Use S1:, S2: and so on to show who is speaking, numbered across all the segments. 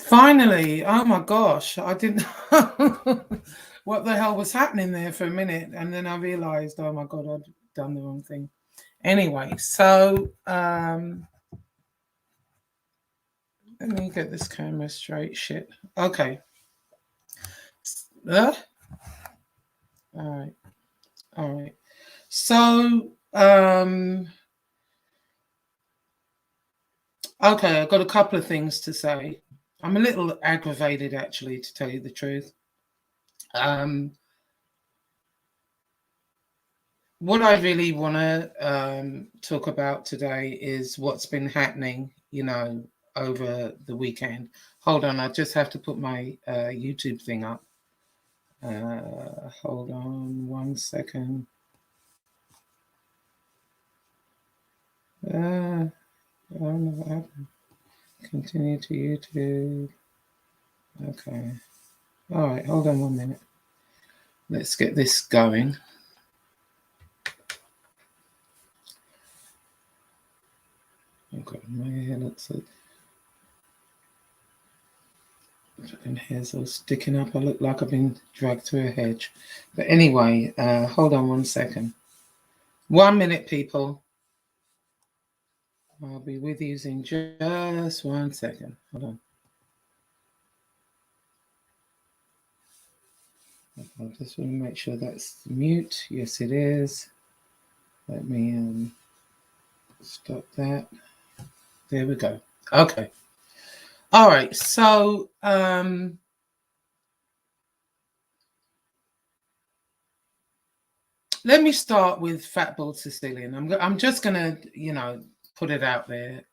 S1: Finally, oh my gosh, I didn't know what the hell was happening there for a minute, and then I realized, oh my god, I'd done the wrong thing. Anyway, so let me get this camera straight. Shit. Okay. All right. All right. So okay, I've got a couple of things to say. I'm a little aggravated, actually, to tell you the truth. What I really want to talk about today is what's been happening, over the weekend. Hold on, I just have to put my YouTube thing up. Hold on 1 second. I don't know what happened. Continue to YouTube. Okay. All right, hold on 1 minute. Let's get this going. Okay, my hair looks like fucking hair's all sticking up. I look like I've been dragged through a hedge. But anyway, hold on 1 second. 1 minute, people. I'll be with you in just 1 second. Hold on. I just want to make sure that's mute. Yes, it is. Let me stop that. There we go. Okay. All right. So let me start with Fatball Sicilian. I'm just gonna, put it out there.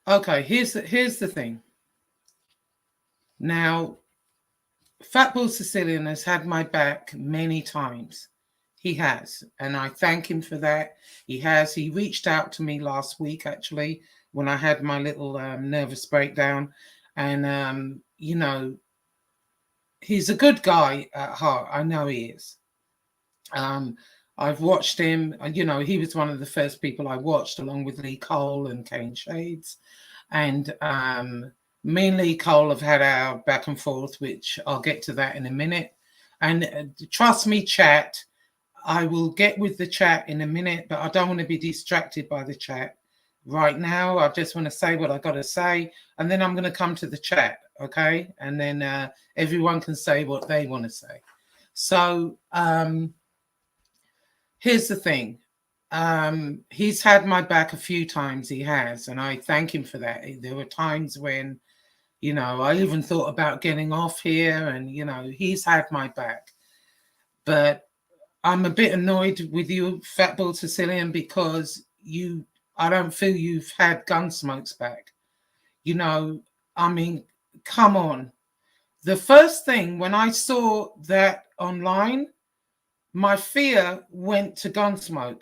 S1: Okay, here's the thing. Now, Fatball Sicilian has had my back many times. He has, and I thank him for that. He has. He reached out to me last week, actually, when I had my little nervous breakdown, and he's a good guy at heart. I know he is. I've watched him. He was one of the first people I watched, along with Lee Cole and Kane Shades. And me and Lee Cole have had our back and forth, which I'll get to that in a minute. And trust me, chat, I will get with the chat in a minute, but I don't want to be distracted by the chat right now. I just want to say what I got to say, and then I'm going to come to the chat, okay? And then everyone can say what they want to say. So here's the thing. He's had my back a few times, he has, and I thank him for that. There were times when, I even thought about getting off here, and, he's had my back. But I'm a bit annoyed with you, Fatball Sicilian, because I don't feel you've had Gunsmoke's back. I mean, come on. The first thing when I saw that online, my fear went to Gunsmoke,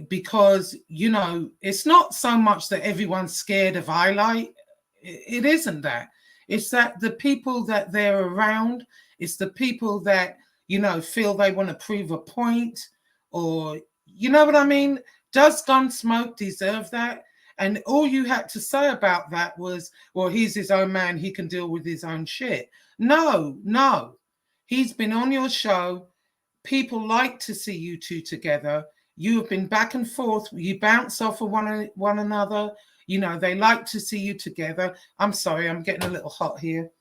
S1: because, it's not so much that everyone's scared of Highlight. It isn't that. It's that the people that they're around, it's the people that, feel they want to prove a point, or, you know what I mean? Does Gunsmoke deserve that? And all you had to say about that was, well, he's his own man. He can deal with his own shit. No. He's been on your show. People like to see you two together. You have been back and forth. You bounce off of one another. They like to see you together. I'm sorry, I'm getting a little hot here.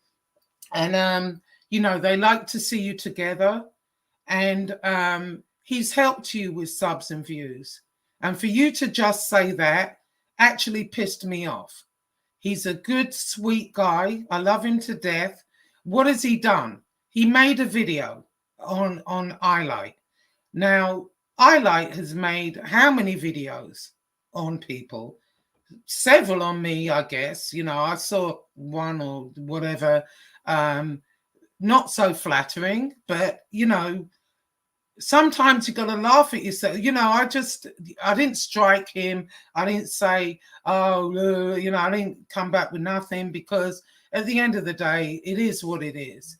S1: And, they like to see you together. And he's helped you with subs and views. And for you to just say that actually pissed me off. He's a good, sweet guy. I love him to death. What has he done? He made a video on iLight. Now, iLight has made how many videos on people? Several on me, I guess. I saw one or whatever. Not so flattering, but, sometimes you got to laugh at yourself. I didn't strike him. I didn't say, oh, I didn't come back with nothing, because at the end of the day, it is what it is.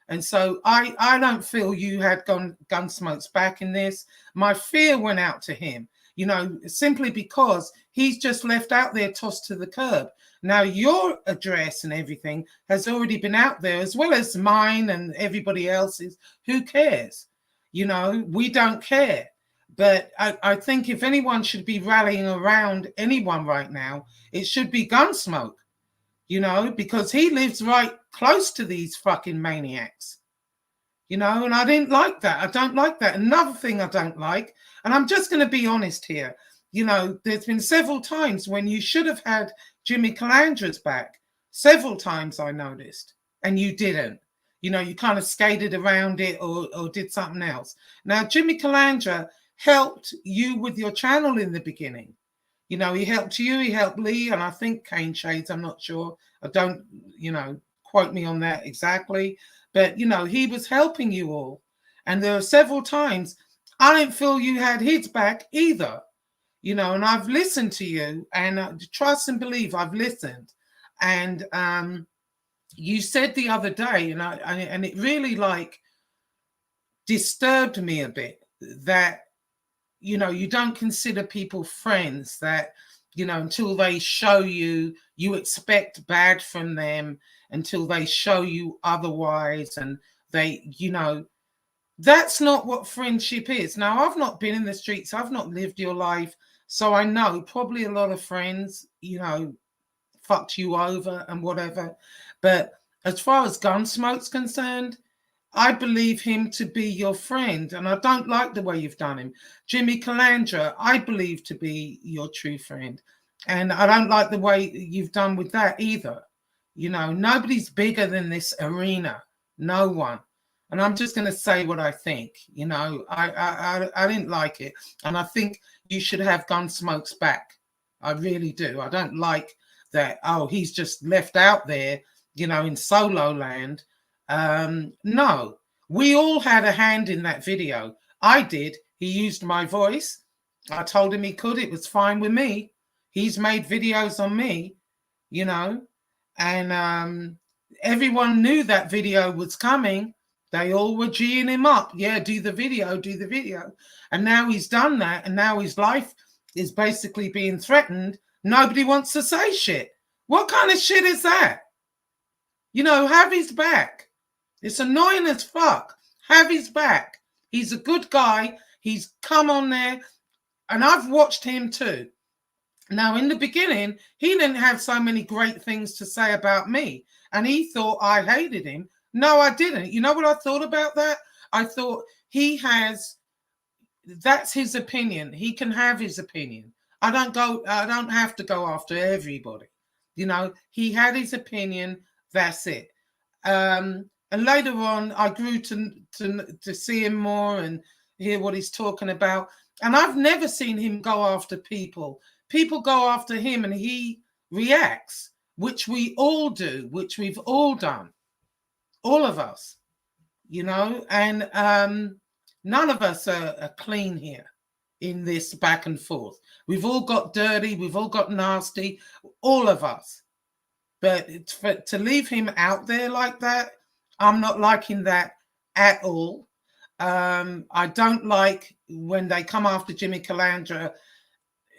S1: And so I don't feel you had Gunsmoke's back in this. My fear went out to him, simply because he's just left out there, tossed to the curb. Now your address and everything has already been out there, as well as mine and everybody else's. Who cares? We don't care. But I think if anyone should be rallying around anyone right now, it should be Gunsmoke, because he lives right close to these fucking maniacs, and I didn't like that. I don't like that. Another thing I don't like, and I'm just going to be honest here, there's been several times when you should have had Jimmy Calandra's back. Several times I noticed, and you didn't. You kind of skated around it or did something else. Now, Jimmy Calandra helped you with your channel in the beginning. He helped you, he helped Lee, and I think Kane Shades, I'm not sure. I don't, quote me on that exactly. But, he was helping you all. And there are several times I didn't feel you had his back either. And I've listened to you, and trust and believe I've listened. And you said the other day, and it really disturbed me a bit, that you don't consider people friends, that until they show you expect bad from them, until they show you otherwise, and they that's not what friendship is. Now, I've not been in the streets, I've not lived your life, so I know probably a lot of friends fucked you over and whatever. But as far as Gunsmoke's concerned, I believe him to be your friend, and I don't like the way you've done him. Jimmy Calandra, I believe to be your true friend, and I don't like the way you've done with that either. Nobody's bigger than this arena, no one. And I'm just going to say what I think. I didn't like it, and I think you should have Gunsmoke's back. I really do. I don't like that. Oh, he's just left out there, in solo land. No, we all had a hand in that video. I did. He used my voice. I told him he could. It was fine with me. He's made videos on me, and everyone knew that video was coming. They all were G'ing him up. Yeah, do the video, do the video. And now he's done that, and now his life is basically being threatened. Nobody wants to say shit. What kind of shit is that? Have his back. It's annoying as fuck. Have his back. He's a good guy. He's come on there, and I've watched him too. Now, in the beginning, he didn't have so many great things to say about me, and he thought I hated him. No, I didn't. You know what I thought about that? I thought that's his opinion. He can have his opinion. I don't have to go after everybody. He had his opinion. That's it. And later on, I grew to see him more and hear what he's talking about. And I've never seen him go after people. People go after him and he reacts, which we all do, which we've all done. All of us, and none of us are clean here in this back and forth. We've all got dirty. We've all got nasty, all of us. But to leave him out there like that, I'm not liking that at all. I don't like when they come after Jimmy Calandra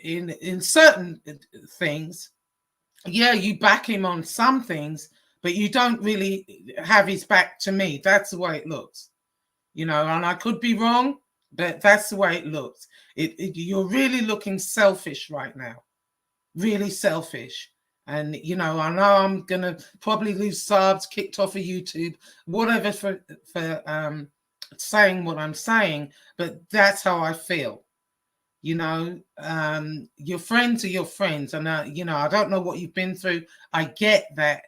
S1: in certain things. Yeah, you back him on some things, but you don't really have his back to me. That's the way it looks, and I could be wrong, but that's the way it looks. You're really looking selfish right now, really selfish. And, I know I'm going to probably lose subs, kicked off of YouTube, whatever for saying what I'm saying, but that's how I feel. Your friends are your friends. And, I don't know what you've been through. I get that.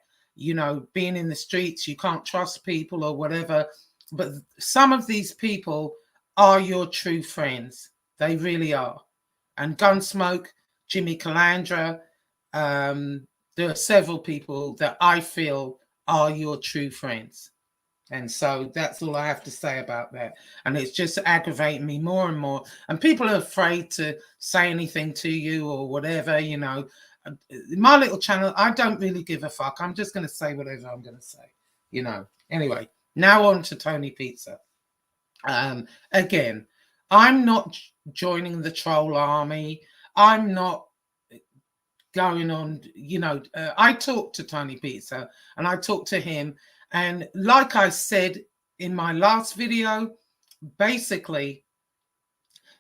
S1: Being in the streets, you can't trust people or whatever. But some of these people are your true friends. They really are. And Gunsmoke, Jimmy Calandra, there are several people that I feel are your true friends. And so that's all I have to say about that. And it's just aggravating me more and more. And people are afraid to say anything to you or whatever, My little channel, I don't really give a fuck. I'm just going to say whatever I'm going to say, Anyway, Now on to Tony Pizza. Again, I'm not joining the troll army. I'm not going on, I talked to Tony Pizza and I talked to him. And like I said in my last video, basically,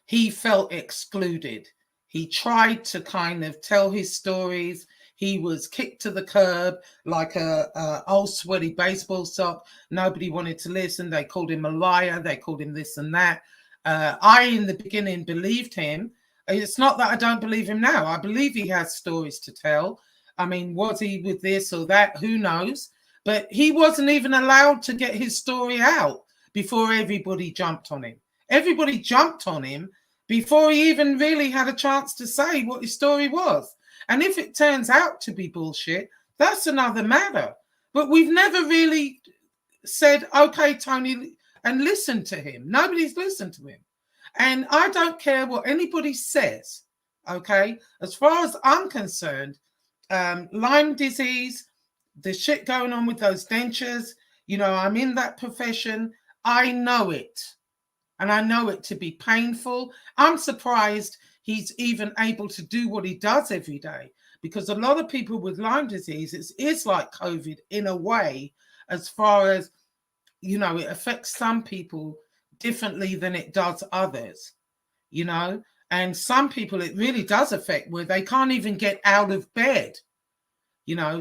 S1: he felt excluded. He tried to kind of tell his stories. He was kicked to the curb like a old sweaty baseball sock. Nobody wanted to listen. They called him a liar. They called him this and that. I, in the beginning, believed him. It's not that I don't believe him now. I believe he has stories to tell. I mean, was he with this or that? Who knows? But he wasn't even allowed to get his story out before everybody jumped on him. Everybody jumped on him before he even really had a chance to say what his story was. And if it turns out to be bullshit, that's another matter. But we've never really said, okay, Tony, and listened to him. Nobody's listened to him. And I don't care what anybody says, okay? As far as I'm concerned, Lyme disease, the shit going on with those dentures, I'm in that profession. I know it. And I know it to be painful. I'm surprised he's even able to do what he does every day, because a lot of people with Lyme disease, it's like COVID in a way, as far as, it affects some people differently than it does others, and some people it really does affect where they can't even get out of bed,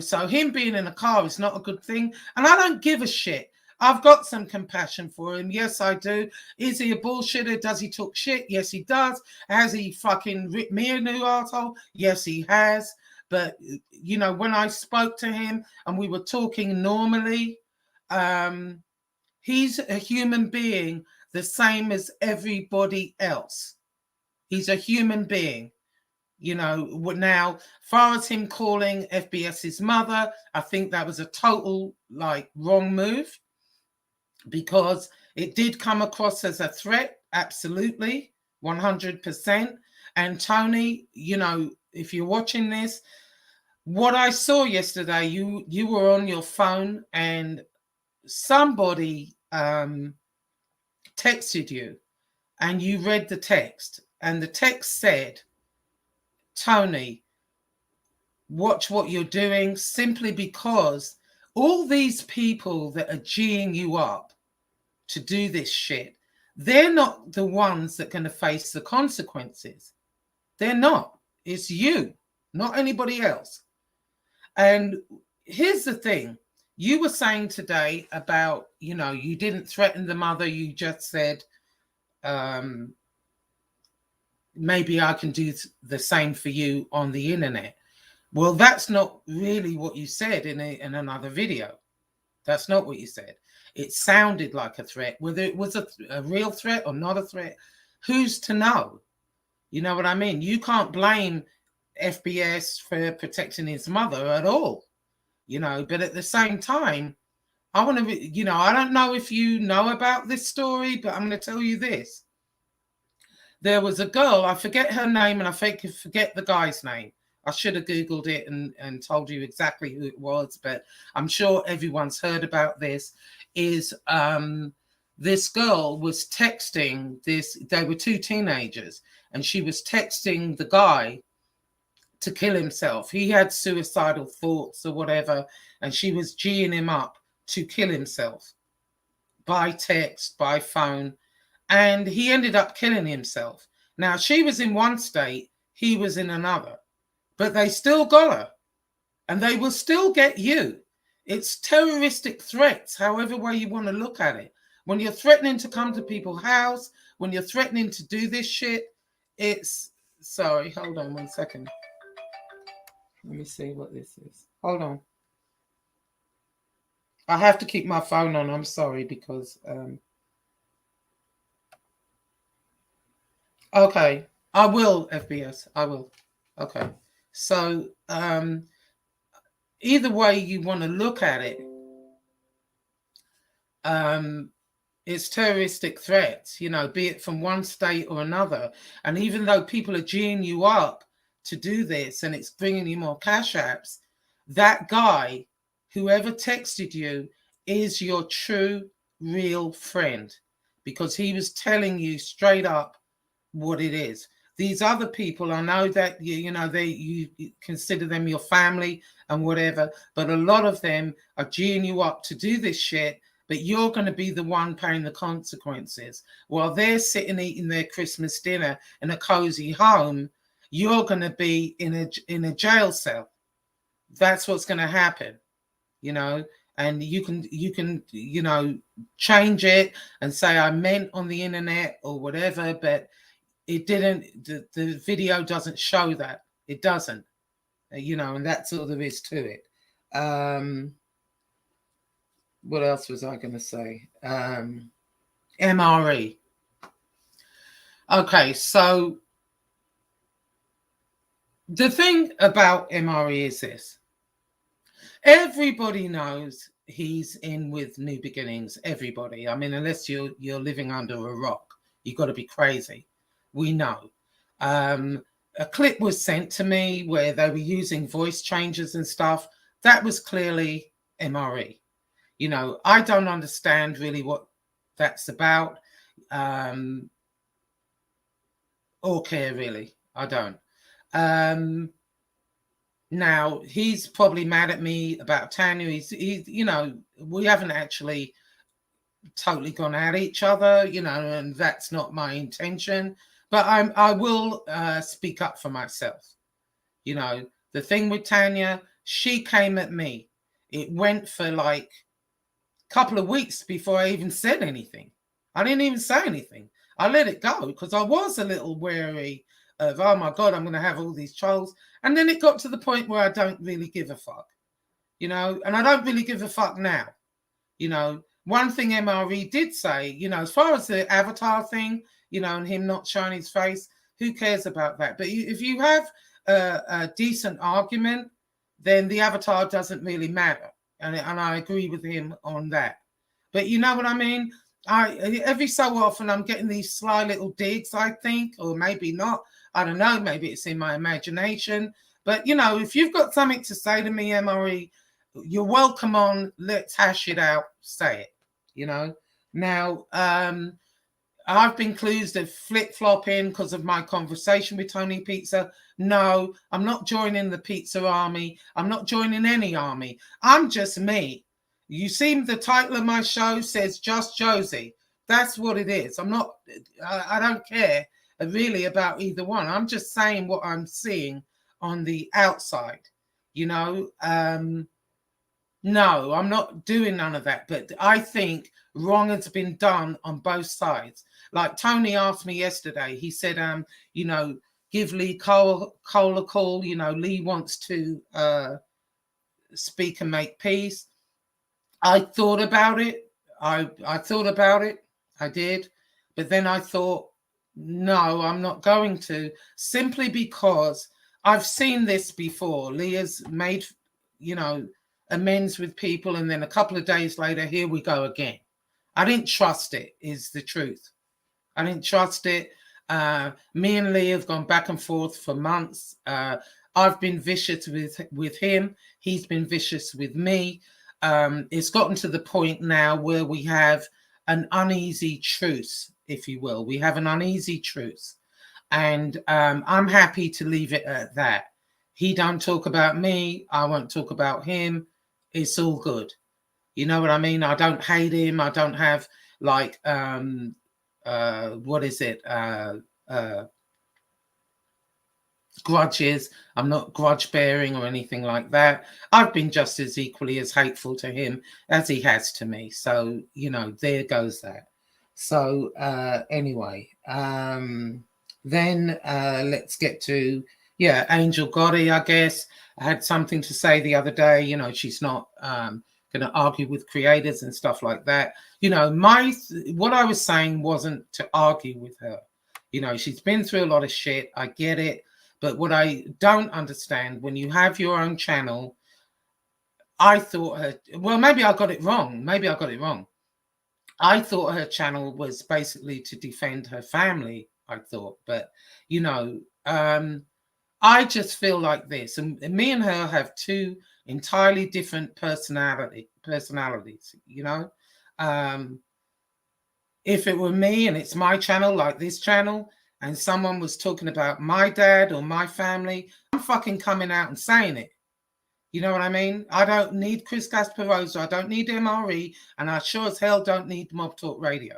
S1: so him being in a car is not a good thing. And I don't give a shit. I've got some compassion for him. Yes, I do. Is he a bullshitter? Does he talk shit? Yes, he does. Has he fucking ripped me a new asshole? Yes, he has. But, when I spoke to him and we were talking normally, he's a human being the same as everybody else. He's a human being. Now, far as him calling FBS's mother, I think that was a total, wrong move, because it did come across as a threat, absolutely, 100%. And Tony, if you're watching this, what I saw yesterday, you were on your phone and somebody texted you and you read the text, and the text said, Tony, watch what you're doing, simply because all these people that are G'ing you up to do this shit, they're not the ones that are going to face the consequences. They're not. It's you, not anybody else. And here's the thing. You were saying today about, you didn't threaten the mother. You just said, maybe I can do the same for you on the internet. Well, that's not really what you said in another video. That's not what you said. It sounded like a threat. Whether it was a real threat or not a threat, who's to know? You know what I mean? You can't blame FBS for protecting his mother at all, but at the same time, I want to, I don't know if you know about this story, but I'm going to tell you this. There was a girl, I forget her name, and I forget the guy's name. I should have Googled it and told you exactly who it was, but I'm sure everyone's heard about this. Is this girl was texting they were two teenagers, and she was texting the guy to kill himself. He had suicidal thoughts or whatever, and she was G'ing him up to kill himself by text, by phone, and he ended up killing himself. Now, she was in one state, he was in another, but they still got her, and they will still get you. It's terroristic threats, however way you want to look at it. When you're threatening to come to people's house, when you're threatening to do this shit, it's... Sorry, hold on 1 second. Let me see what this is. Hold on. I have to keep my phone on. I'm sorry, because... Okay, I will, FBS. I will. Okay. So, either way you want to look at it, it's terroristic threats, be it from one state or another. And even though people are G'ing you up to do this and it's bringing you more cash apps, that guy, whoever texted you, is your true real friend, because he was telling you straight up what it is. These other people, I know that you consider them your family and whatever, but a lot of them are geeing you up to do this shit, but you're going to be the one paying the consequences. While they're sitting eating their Christmas dinner in a cozy home, you're going to be in a jail cell. That's what's going to happen, and you can change it and say I meant on the internet or whatever, but it didn't. The video doesn't show that. It doesn't, and that's all there is to it. What else was I going to say? MRE. Okay, so the thing about MRE is this. Everybody knows he's in with New Beginnings. Everybody. I mean, unless you're living under a rock, you've got to be crazy. We know. A clip was sent to me where they were using voice changes and stuff. That was clearly MRE. I don't understand really what that's about, or care really. I don't. Now he's probably mad at me about Tanya. He's we haven't actually totally gone at each other, and that's not my intention. But I will speak up for myself. The thing with Tanya, she came at me. It went for like a couple of weeks before I even said anything. I didn't even say anything. I let it go because I was a little wary of, oh my God, I'm going to have all these trolls. And then it got to the point where I don't really give a fuck, and I don't really give a fuck now. One thing MRE did say, as far as the avatar thing, and him not showing his face, who cares about that? But if you have a decent argument, then the avatar doesn't really matter. And I agree with him on that. But you know what I mean? Every so often I'm getting these sly little digs, I think, or maybe not. I don't know. Maybe it's in my imagination. But, if you've got something to say to me, MRE, you're welcome on. Let's hash it out. Say it, Now, I've been accused of flip-flopping because of my conversation with Tony Pizza. No, I'm not joining the pizza army. I'm not joining any army. I'm just me. You see, the title of my show says Just Josie. That's what it is. I don't care really about either one. I'm just saying what I'm seeing on the outside, No, I'm not doing none of that. But I think wrong has been done on both sides. Like Tony asked me yesterday, he said, give Lee Cole a call. Lee wants to speak and make peace. I thought about it. I thought about it. I did. But then I thought, no, I'm not going to, simply because I've seen this before. Lee has made, amends with people, and then a couple of days later, here we go again. I didn't trust it, is the truth. I didn't trust it. Me and Lee have gone back and forth for months. I've been vicious with him. He's been vicious with me. It's gotten to the point now where we have an uneasy truce, if you will. We have an uneasy truce. And I'm happy to leave it at that. He don't talk about me. I won't talk about him. It's all good. You know what I mean? I don't hate him. I don't have like, what is it? Grudges. I'm not grudge bearing or anything like that. I've been just as equally as hateful to him as he has to me. So, there goes that. So anyway, then let's get to, Angel Gotti, I guess. I had something to say the other day. She's not going to argue with creators and stuff like that. What I was saying wasn't to argue with her. She's been through a lot of shit. I get it. But what I don't understand, when you have your own channel, I thought maybe I got it wrong. I thought her channel was basically to defend her family, I thought. But, I just feel like this. And me and her have two entirely different personalities, If it were me and it's my channel, like this channel, and someone was talking about my dad or my family, I'm fucking coming out and saying it. You know what I mean? I don't need Chris Gasparosa. I don't need MRE. And I sure as hell don't need Mob Talk Radio.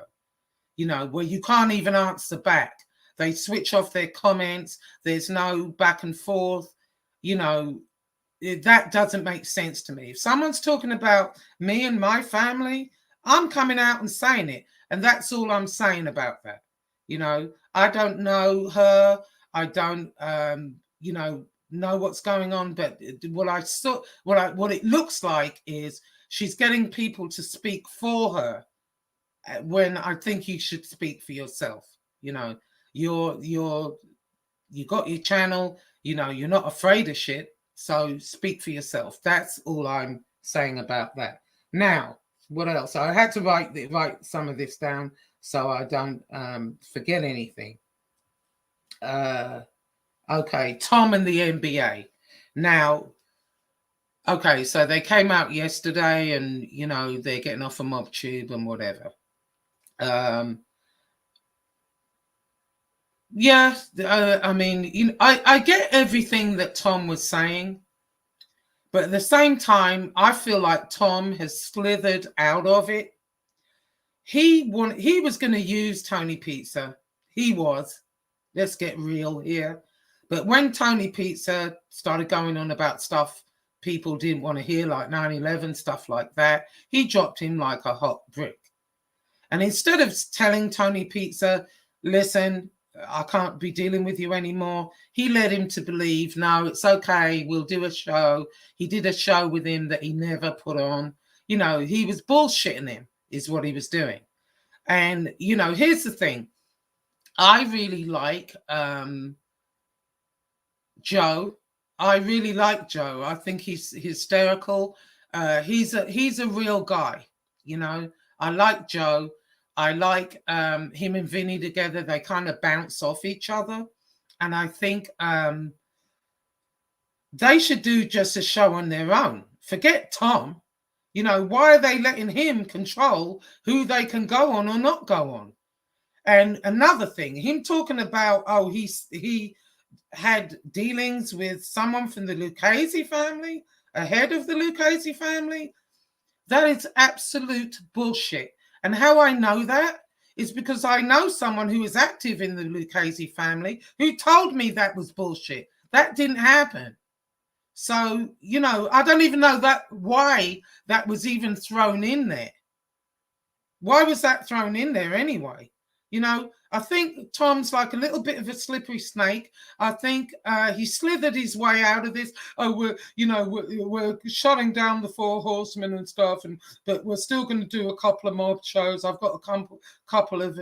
S1: You know, where you can't even answer back. They switch off their comments. There's no back and forth. You know, that doesn't make sense to me. If someone's talking about me and my family, I'm coming out and saying it. And that's all I'm saying about that. You know, I don't know her. I don't, you know what's going on. But what I saw, what it looks like is she's getting people to speak for her when I think you should speak for yourself. You know, you got your channel. You know, you're not afraid of shit. So speak for yourself. That's all I'm saying about that. Now, what else? I had to write some of this down so I don't forget anything. Okay, Tom and the NBA. Now, okay, so they came out yesterday, and you know they're getting off a mob tube and whatever. Yeah, I mean, you know, I get everything that Tom was saying. But at the same time, I feel like Tom has slithered out of it. He was going to use Tony Pizza. He was. Let's get real here. But when Tony Pizza started going on about stuff people didn't want to hear, like 9/11, stuff like that, he dropped him like a hot brick. And instead of telling Tony Pizza, listen, I can't be dealing with you anymore, he led him to believe, no, it's okay, we'll do a show. He did a show with him that he never put on. You know, he was bullshitting him, is what he was doing. And, you know, here's the thing. I really like Joe. I really like Joe. I think he's hysterical. He's a real guy, you know. I like Joe. I like him and Vinny together. They kind of bounce off each other. And I think they should do just a show on their own. Forget Tom. You know, why are they letting him control who they can go on or not go on? And another thing, him talking about, oh, he had dealings with someone from the Lucchese family, a head of the Lucchese family. That is absolute bullshit. And how I know that is because I know someone who is active in the Lucchese family who told me that was bullshit. That didn't happen. So, you know, I don't even know why that was even thrown in there. Why was that thrown in there anyway? You know, I think Tom's like a little bit of a slippery snake. I think he slithered his way out of this. Oh, we're shutting down the Four Horsemen and stuff, but we're still going to do a couple of mob shows. I've got a couple of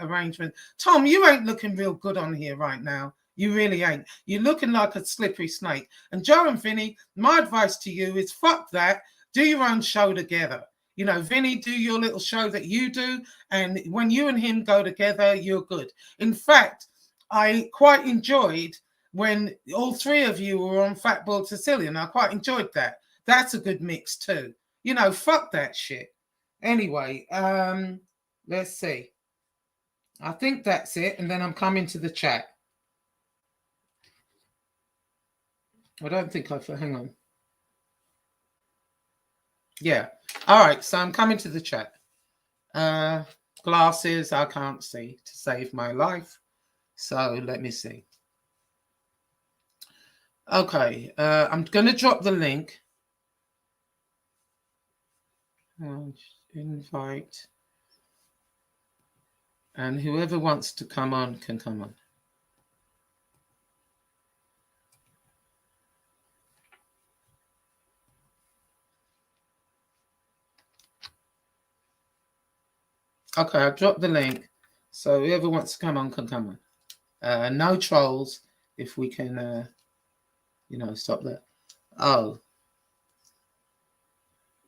S1: arrangements. Tom, you ain't looking real good on here right now. You really ain't. You're looking like a slippery snake. And Joe and Vinny, my advice to you is fuck that. Do your own show together. You know, Vinny, do your little show that you do. And when you and him go together, you're good. In fact, I quite enjoyed when all three of you were on Fatboy Sicilian. I quite enjoyed that. That's a good mix too. You know, fuck that shit. Anyway, let's see. I think that's it. And then I'm coming to the chat. I don't think hang on. Yeah. All right. So I'm coming to the chat. Glasses, I can't see to save my life. So let me see. Okay. I'm going to drop the link. Invite. And whoever wants to come on can come on. Okay, I've dropped the link. So whoever wants to come on can come on. No trolls, if we can, stop that. Oh.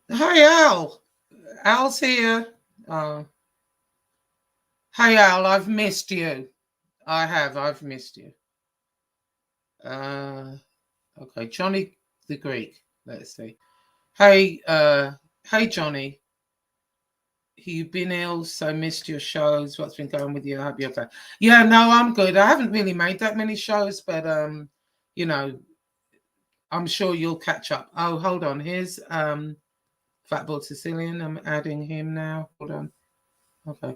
S1: Hi, Al. Al's here. Oh. Hey, Al, I've missed you. I've missed you. Okay, Johnny the Greek. Let's see. Hey, Johnny. You've been ill, so missed your shows. What's been going with you? I hope you're okay. Yeah, no, I'm good. I haven't really made that many shows, but you know, I'm sure you'll catch up. Oh, hold on. Here's Fatboy Sicilian. I'm adding him now. Hold on. Okay.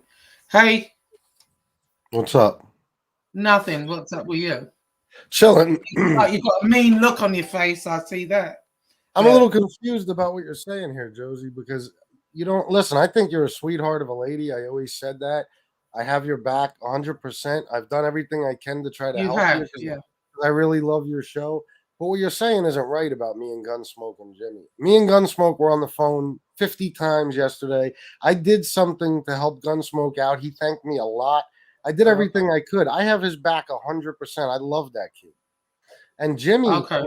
S1: Hey,
S2: What's up?
S1: nothing. What's up with you?
S2: Chilling.
S1: Like you've got a mean look on your face. I see that.
S2: I'm a
S1: But
S2: little confused about what you're saying here, Josie, because you don't listen. I think you're a sweetheart of a lady. I always said that. I have your back 100%. I've done everything I can to try to
S1: you
S2: help you
S1: have,
S2: because
S1: yeah.
S2: I really love your show. But what you're saying isn't right about me and Gunsmoke and Jimmy. Me and Gunsmoke were on the phone 50 times yesterday. I did something to help Gunsmoke out. He thanked me a lot. I did
S1: Oh,
S2: everything I could. I have his back 100%. I love that kid. And Jimmy,
S1: okay.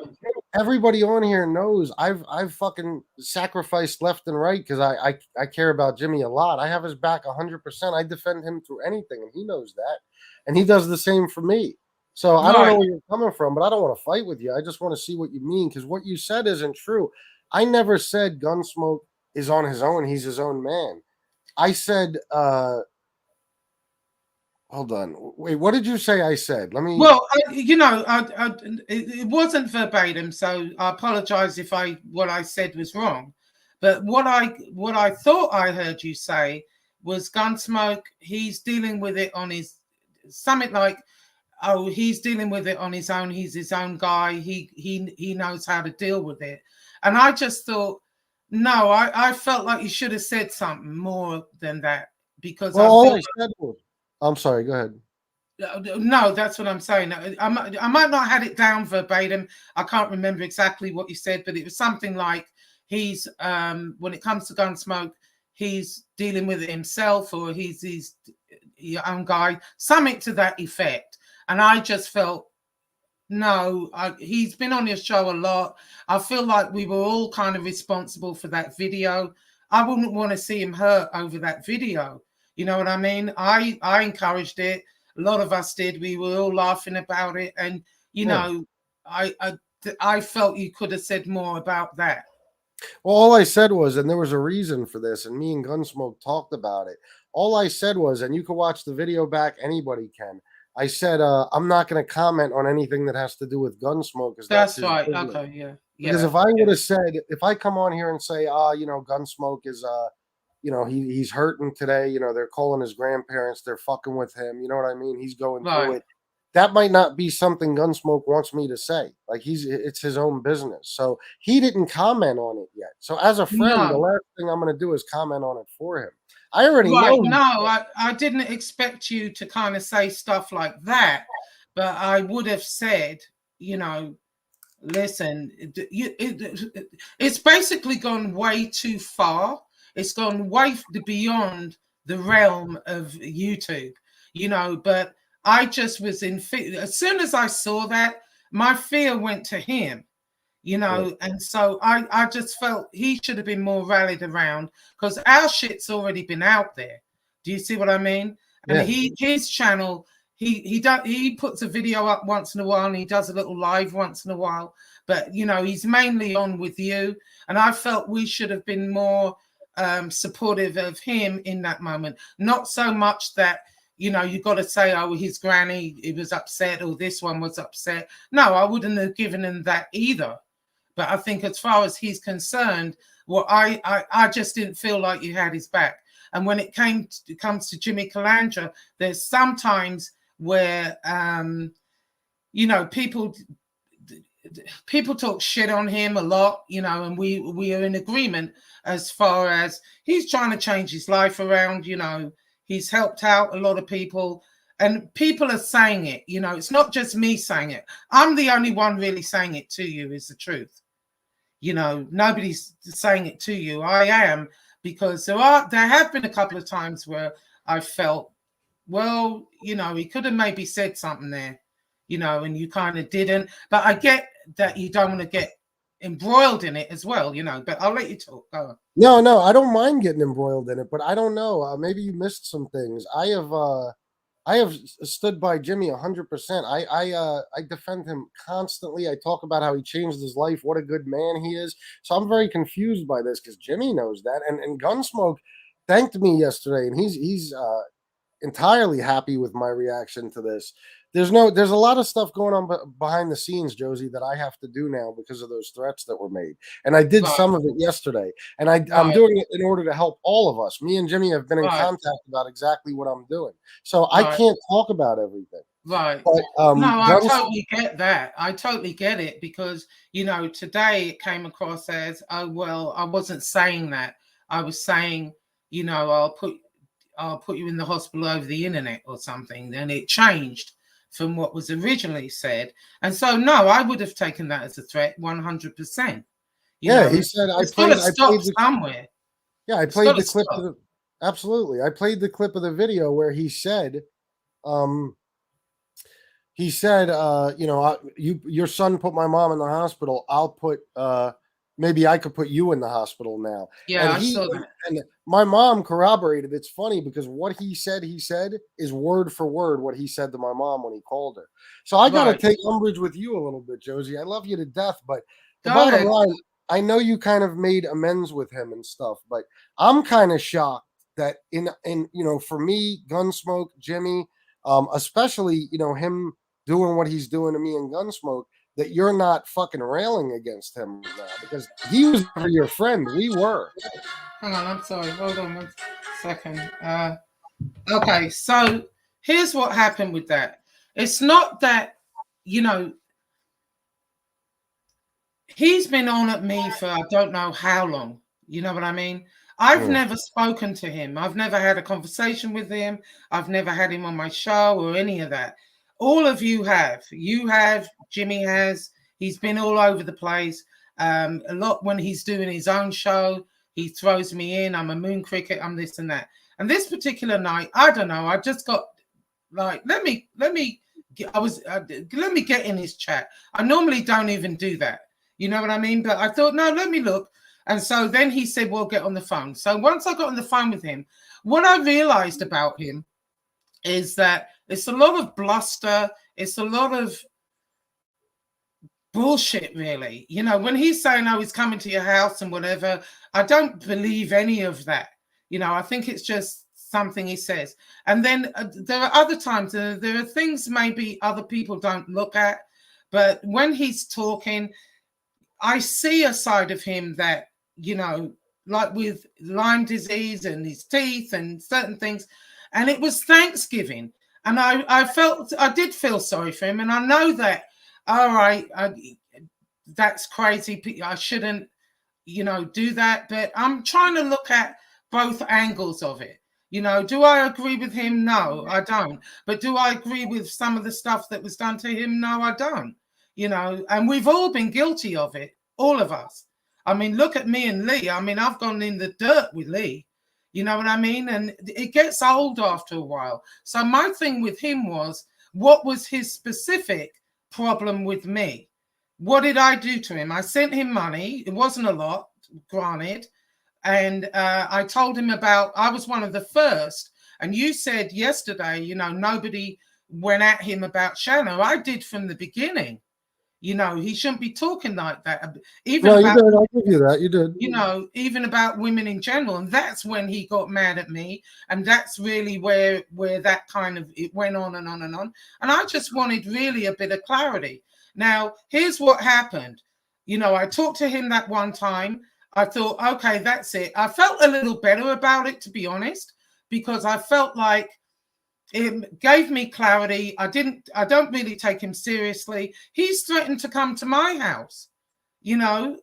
S2: everybody on here knows I've fucking sacrificed left and right because I care about Jimmy a lot. I have his back 100%. I defend him through anything, and he knows that, and he does the same for me. So I don't know
S1: Right.
S2: where you're coming from, but I don't want to fight with you. I just want to see what you mean because what you said isn't true. I never said Gunsmoke is on his own. He's his own man. I said, hold on, wait, what did you say? I said, let me.
S1: Well, it wasn't verbatim, so I apologize if what I said was wrong. But what I thought I heard you say was Gunsmoke. He's dealing with it on his something like, oh, he's dealing with it on his own. He's his own guy. He knows how to deal with it. And I just thought, no, I felt like you should have said something more than that because
S2: Well,
S1: I
S2: all
S1: feel
S2: I said was, I'm sorry. Go ahead.
S1: no, that's what I'm saying. I might not had it down verbatim. I can't remember exactly what you said, but it was something like he's when it comes to Gunsmoke, he's dealing with it himself, or he's his your own guy, something to that effect. And I just felt no, he's been on your show a lot. I feel like we were all kind of responsible for that video. I wouldn't want to see him hurt over that video. You know what I mean? I encouraged it. A lot of us did. We were all laughing about it, and you
S2: Yeah.
S1: know, I I, I felt you could have said more about that.
S2: Well, all I said was, and there was a reason for this, and me and Gunsmoke talked about it. All I said was, and you can watch the video back, anybody can. I said, I'm not going to comment on anything that has to do with Gunsmoke because that's
S1: That's
S2: his
S1: right.
S2: business.
S1: Okay. Yeah.
S2: Because
S1: Yeah.
S2: if I would
S1: Yeah.
S2: have said, if I come on here and say, Gunsmoke is, he's hurting today, they're calling his grandparents, they're fucking with him, you know what I mean? He's going through
S1: Right.
S2: it. That might not be something Gunsmoke wants me to say. Like it's his own business. So he didn't comment on it yet. So as a friend, the
S1: No.
S2: last thing I'm going to do is comment on it for him. I already
S1: Right.
S2: know.
S1: No, I didn't expect you to kind of say stuff like that, but I would have said, you know, listen, it's basically gone way too far. It's gone way beyond the realm of YouTube, but I just was in fear. As soon as I saw that, my fear went to him,
S2: Yeah,
S1: and so I just felt he should have been more rallied around because our shit's already been out there. Do you see what I mean? And
S2: yeah,
S1: his channel, he puts a video up once in a while and he does a little live once in a while, but he's mainly on with you, and I felt we should have been more supportive of him in that moment, not so much that you got to say, oh, his granny, he was upset, or this one was upset. No, I wouldn't have given him that either. But I think as far as he's concerned, well, I just didn't feel like you had his back. And when comes to Jimmy Calandra, there's sometimes where people talk shit on him a lot, and we are in agreement as far as he's trying to change his life around. He's helped out a lot of people, and people are saying it. It's not just me saying it. I'm the only one really saying it to you, is the truth. Nobody's saying it to you. I am, because there have been a couple of times where I felt, well, he could have maybe said something there, and you kind of didn't. But I get that you don't want to get embroiled in it as well, but I'll let you talk. Go on.
S2: no, I don't mind getting embroiled in it, but I don't know. Maybe you missed some things. I have stood by Jimmy 100%. I defend him constantly. I talk about how he changed his life, what a good man he is. So I'm very confused by this because Jimmy knows that, and Gunsmoke. thanked me yesterday, and he's entirely happy with my reaction to this. There's a lot of stuff going on behind the scenes, Josie, that I have to do now because of those threats that were made. And I did
S1: Right.
S2: some of it yesterday. And I'm
S1: Right.
S2: doing it in order to help all of us. Me and Jimmy have been in
S1: Right.
S2: contact about exactly what I'm doing. So I
S1: Right.
S2: can't talk about everything.
S1: Right.
S2: But
S1: No, I totally get that. I totally get it because, you know, today it came across as, oh, well, I wasn't saying that. I was saying, you know, I'll put you in the hospital over the internet or something. Then it changed from what was originally said. And so, no, I would have taken that as a threat 100%. You know,
S2: he said
S1: it's got to stop somewhere.
S2: Yeah, I played the clip. Absolutely. I played the clip of the video where he said, you know, your son put my mom in the hospital. I'll put, maybe I could put you in the hospital now.
S1: Yeah,
S2: and
S1: I saw that.
S2: And my mom corroborated. It's funny because what he said is word for word what he said to my mom when he called her. So I got to take umbrage with you a little bit, Josie. I love you to death, but the bottom line, I know you kind of made amends with him and stuff, but I'm kind of shocked that in you know, for me, Gunsmoke, Jimmy, especially, you know, him doing what he's doing to me in Gunsmoke, that you're not fucking railing against him now, because he was never your friend. We were.
S1: Hang on, I'm sorry. Hold on 1 second. Okay, so here's what happened with that. It's not that, you know, he's been on at me for I don't know how long. You know what I mean? I've never spoken to him. I've never had a conversation with him. I've never had him on my show or any of that. All of you have. You have. Jimmy has. He's been all over the place. A lot when he's doing his own show. He throws me in. I'm a moon cricket. I'm this and that. And this particular night, I don't know. I just got like, let me get in his chat. I normally don't even do that. You know what I mean? But I thought, no, let me look. And so then he said, well, get on the phone. So once I got on the phone with him, what I realized about him is that it's a lot of bluster. It's a lot of bullshit, really. You know, when he's saying, oh, he's coming to your house and whatever, I don't believe any of that. You know, I think it's just something he says. And then there are other times, there are things maybe other people don't look at. But when he's talking, I see a side of him that, you know, like with Lyme disease and his teeth and certain things. And it was Thanksgiving. And I did feel sorry for him. And I know that, all right, that's crazy. I shouldn't, you know, do that. But I'm trying to look at both angles of it. You know, do I agree with him? No, I don't. But do I agree with some of the stuff that was done to him? No, I don't. You know, and we've all been guilty of it, all of us. I mean, look at me and Lee. I mean, I've gone in the dirt with Lee. You know what I mean? And it gets old after a while. So my thing with him was, what was his specific problem with me? What did I do to him? I sent him money. It wasn't a lot, granted. And I told him about, I was one of the first. And you said yesterday, you know, nobody went at him about Shannon. I did from the beginning. You know, he shouldn't be talking like that. Even
S2: no,
S1: about,
S2: you did. I'll give you that. You did.
S1: You know, even about women in general. And that's when he got mad at me. And that's really where that kind of, it went on and on and on. And I just wanted really a bit of clarity. Now, here's what happened. You know, I talked to him that one time. I thought, okay, that's it. I felt a little better about it, to be honest, because I felt like it gave me clarity. I don't really take him seriously. He's threatened to come to my house. You know,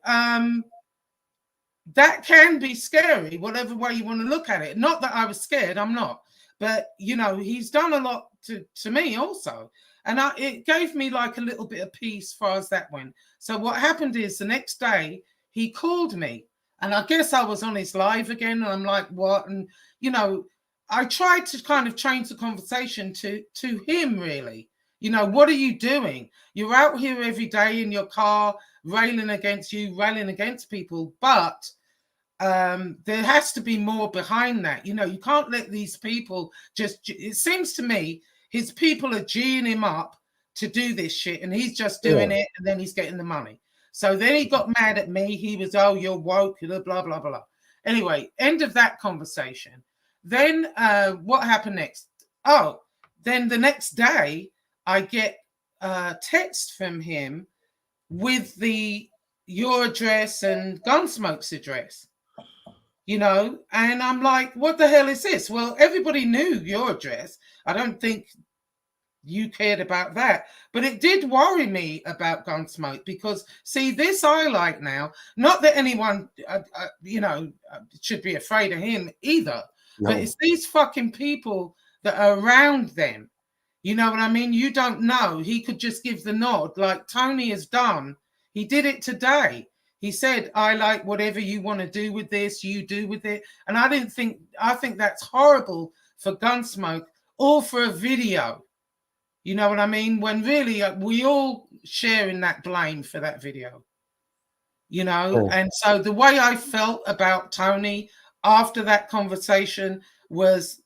S1: that can be scary, whatever way you want to look at it. Not that I was scared, I'm not. But, you know, he's done a lot to me also. And it gave me like a little bit of peace as far as that went. So what happened is the next day he called me. And I guess I was on his live again. And I'm like, what? And, you know, I tried to kind of change the conversation to him, really. You know, what are you doing? You're out here every day in your car, railing against people. But there has to be more behind that. You know, you can't let these people just, it seems to me, his people are G'ing him up to do this shit. And he's just doing it. And then he's getting the money. So then he got mad at me. He was, oh, you're woke, blah, blah, blah, blah. Anyway, end of that conversation. Then what happened next? Oh, then the next day I get a text from him with your address and Gunsmoke's address, you know, and I'm like, what the hell is this? Well, everybody knew your address. I don't think you cared about that, but it did worry me about Gunsmoke because, see, this I like now. Not that anyone, should be afraid of him either, but it's these fucking people that are around them. You know what I mean? You don't know. He could just give the nod, like Tony has done. He did it today. He said, I like whatever you want to do with this, you do with it. And I think that's horrible for Gunsmoke or for a video. You know what I mean? When really we all share in that blame for that video, you know? And so the way I felt about Tony after that conversation was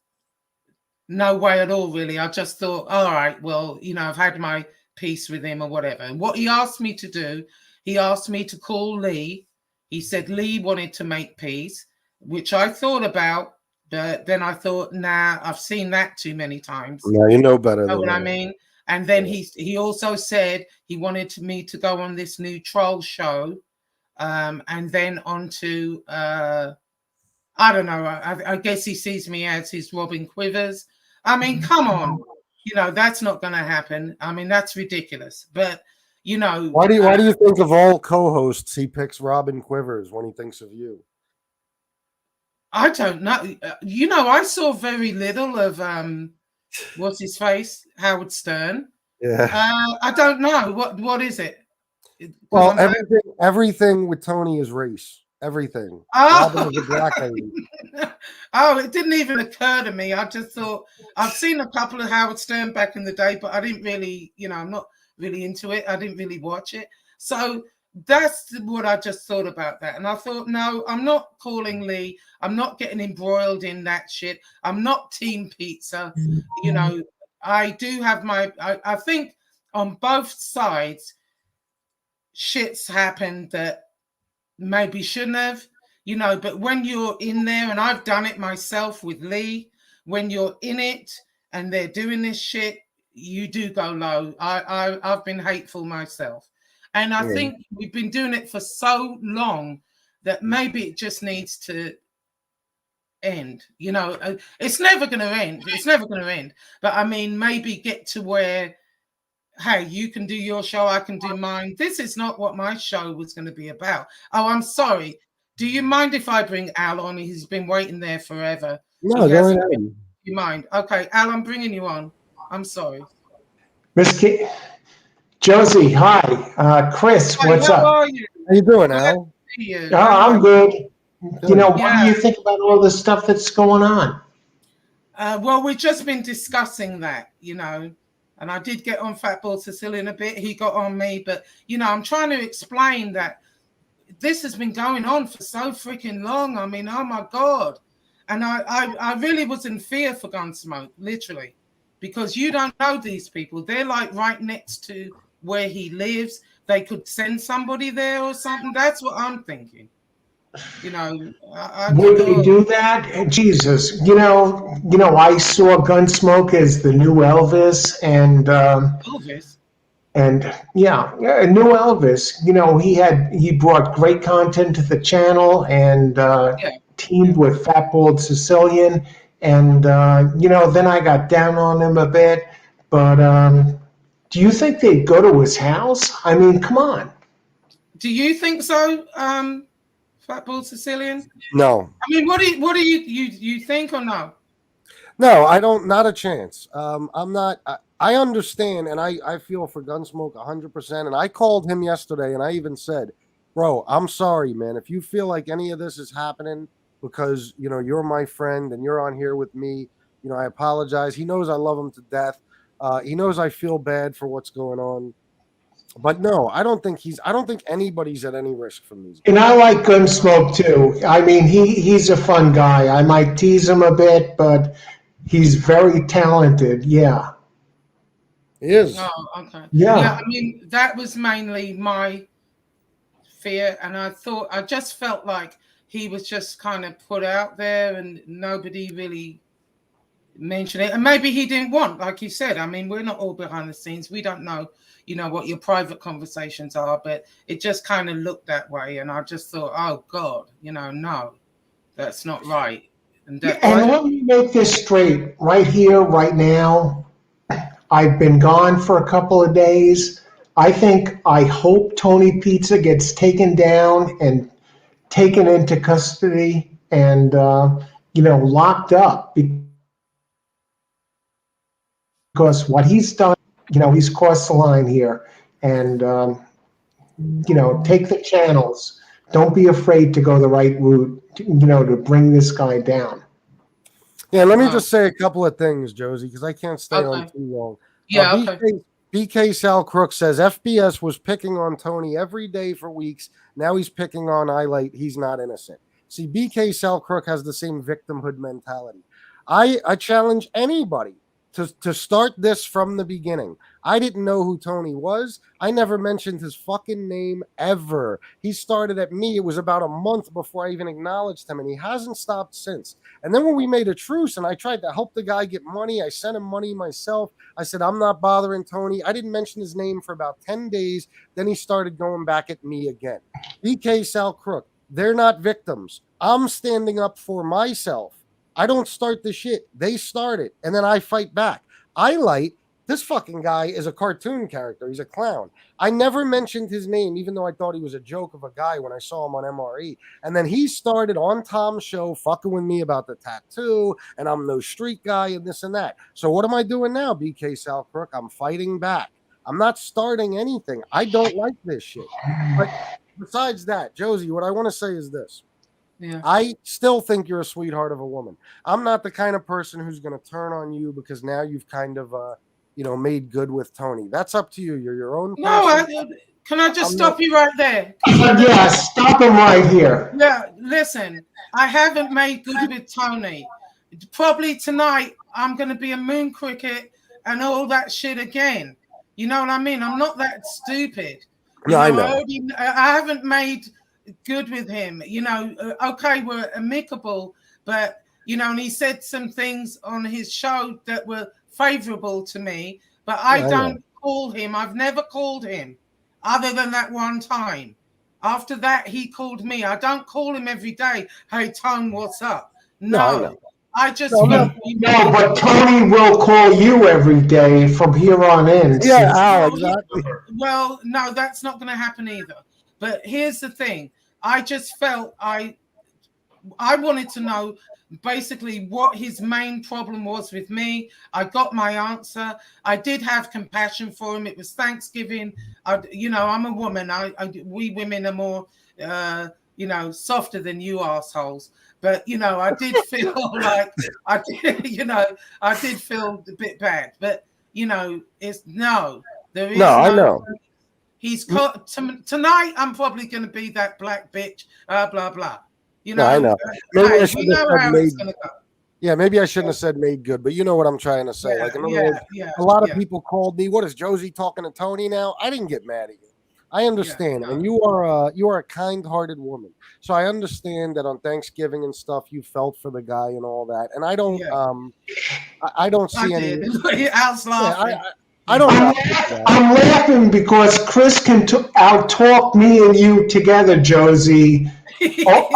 S1: no way at all, really. I just thought, all right, well, you know, I've had my peace with him or whatever. And what he asked me to do, he asked me to call Lee. He said Lee wanted to make peace, which I thought about. But then I thought, nah, I've seen that too many times.
S2: No, you know better.
S1: You know what I mean? And then he also said he wanted me to go on this new troll show, and then onto I don't know. I guess he sees me as his Robin Quivers. I mean, come on, you know that's not going to happen. I mean, that's ridiculous. But you know,
S2: why do you think of all co-hosts he picks Robin Quivers when he thinks of you?
S1: I don't know. You know, I saw very little of what's his face, Howard Stern.
S2: Yeah.
S1: I don't know what is it.
S2: Well, everything with Tony is race. Everything.
S1: Oh.
S2: A black lady.
S1: Oh, it didn't even occur to me. I just thought I've seen a couple of Howard Stern back in the day, but I didn't really, you know, I'm not really into it. I didn't really watch it. So that's what I just thought about that. And I thought, no, I'm not calling Lee. I'm not getting embroiled in that shit. I'm not Team Pizza. You know, I do have I think on both sides, shit's happened that maybe shouldn't have, you know, but when you're in there, and I've done it myself with Lee, when you're in it and they're doing this shit, you do go low. I've been hateful myself. And I think we've been doing it for so long that maybe it just needs to end. You know, it's never going to end. It's never going to end. But I mean, maybe get to where, hey, you can do your show, I can do mine. This is not what my show was going to be about. Oh, I'm sorry. Do you mind if I bring Al on? He's been waiting there forever.
S2: No, go ahead.
S1: Do you mind? Okay, Al, I'm bringing you on. I'm sorry.
S3: Miss Josie, hi. Chris, what's up?
S1: How are you?
S2: How you doing, Al?
S3: I'm good. You know, what do you think about all the stuff that's going on?
S1: Well, we've just been discussing that, you know, and I did get on Fatball Sicilian a bit. He got on me, but, you know, I'm trying to explain that this has been going on for so freaking long. I mean, oh, my God. And I really was in fear for Gunsmoke, literally, because you don't know these people. They're like right next to where he lives. They could send somebody there or something. That's what I'm thinking. You know,
S3: would they do that? Jesus, you know, I saw Gunsmoke as the new Elvis, and
S1: Elvis.
S3: And yeah, new Elvis. You know, he brought great content to the channel, and teamed with Fatball Sicilian, and you know, then I got down on him a bit. But do you think they'd go to his house? I mean, come on.
S1: Do you think so, Fatball Sicilian?
S2: No.
S1: I mean, what do you think or no?
S2: No, I don't. Not a chance. I'm not. I understand, and I feel for Gunsmoke 100%. And I called him yesterday, and I even said, "Bro, I'm sorry, man. If you feel like any of this is happening because you know you're my friend and you're on here with me, you know, I apologize." He knows I love him to death. He knows I feel bad for what's going on. But no, I don't think anybody's at any risk from these guys.
S3: And I like Gunsmoke too. I mean, he's a fun guy. I might tease him a bit, but he's very talented. Yeah.
S2: He is.
S1: Oh, okay.
S3: Yeah.
S1: I mean, that was mainly my fear, and I just felt like he was just kind of put out there and nobody really mentioned it. And maybe he didn't want, like you said, I mean, we're not all behind the scenes. We don't know, what your private conversations are, but it just kind of looked that way. And I just thought, oh God, no, that's not right. And
S3: let me make this straight right here, right now. I've been gone for a couple of days. I hope Tony Pizza gets taken down and taken into custody and, locked up because what he's done, he's crossed the line here. And, take the channels. Don't be afraid to go the right route, to bring this guy down.
S2: Yeah, let me just say a couple of things, Josie, because I can't stay on too long.
S1: Yeah, okay.
S2: BK Sal Crook says FBS was picking on Tony every day for weeks. Now he's picking on Eyelight. He's not innocent. See, BK Sal Crook has the same victimhood mentality. I challenge anybody to start this from the beginning. I didn't know who Tony was. I never mentioned his fucking name ever. He started at me. It was about a month before I even acknowledged him, and he hasn't stopped since. And then when we made a truce and I tried to help the guy get money, I sent him money myself. I said, I'm not bothering Tony. I didn't mention his name for about 10 days. Then he started going back at me again. BK Sal Crook, they're not victims. I'm standing up for myself. I don't start the shit. They start it, and then I fight back. Eyelight, this fucking guy is a cartoon character. He's a clown. I never mentioned his name, even though I thought he was a joke of a guy when I saw him on MRE. And then he started on Tom's show fucking with me about the tattoo, and I'm no street guy and this and that. So what am I doing now, BK Sal Crook? I'm fighting back. I'm not starting anything. I don't like this shit. But besides that, Josie, what I want to say is this.
S1: Yeah.
S2: I still think you're a sweetheart of a woman. I'm not the kind of person who's going to turn on you because now you've kind of, made good with Tony. That's up to you. You're your own person.
S1: No, can I just stop you right there?
S3: Yeah, stop him right here.
S1: Yeah, listen, I haven't made good with Tony. Probably tonight I'm going to be a moon cricket and all that shit again. You know what I mean? I'm not that stupid.
S2: Yeah, I know.
S1: I haven't made good with him. Okay, we're amicable, but and he said some things on his show that were favorable to me, but I don't call him. I've never called him other than that one time. After that, he called me. I don't call him every day. Hey, Tone, what's up? No, I just
S3: no, but Tony will call you every day from here on in.
S2: Yeah, exactly.
S1: Well, no, that's not going to happen either. But here's the thing. I just felt I wanted to know basically what his main problem was with me. I got my answer. I did have compassion for him. It was Thanksgiving. I'm a woman. We women are more, softer than you assholes. But, I did feel like I did feel a bit bad. But, it's there is no.
S2: I know.
S1: He's tonight. I'm probably going to be that black bitch. Blah blah.
S2: I know. Maybe I should have said
S1: it's going to go.
S2: Yeah, maybe I shouldn't have said made good, but you know what I'm trying to say. In other words, a lot of people called me. What is Josie talking to Tony now? I didn't get mad at you. I understand, and you are a kind-hearted woman. So I understand that on Thanksgiving and stuff, you felt for the guy and all that. And I don't, I don't see any.
S1: I was laughing.
S3: I'm laughing because Chris can out-talk me and you together, Josie,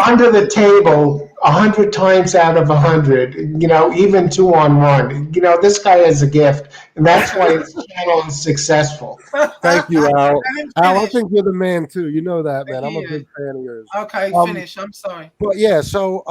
S3: under the table 100 times out of 100. Even 2-on-1. This guy has a gift, and that's why his channel is successful.
S2: Thank you, Al. Al, I think you're the man too. You know that, man. I'm a big fan of yours.
S1: Okay, finish. I'm sorry.
S2: But yeah, so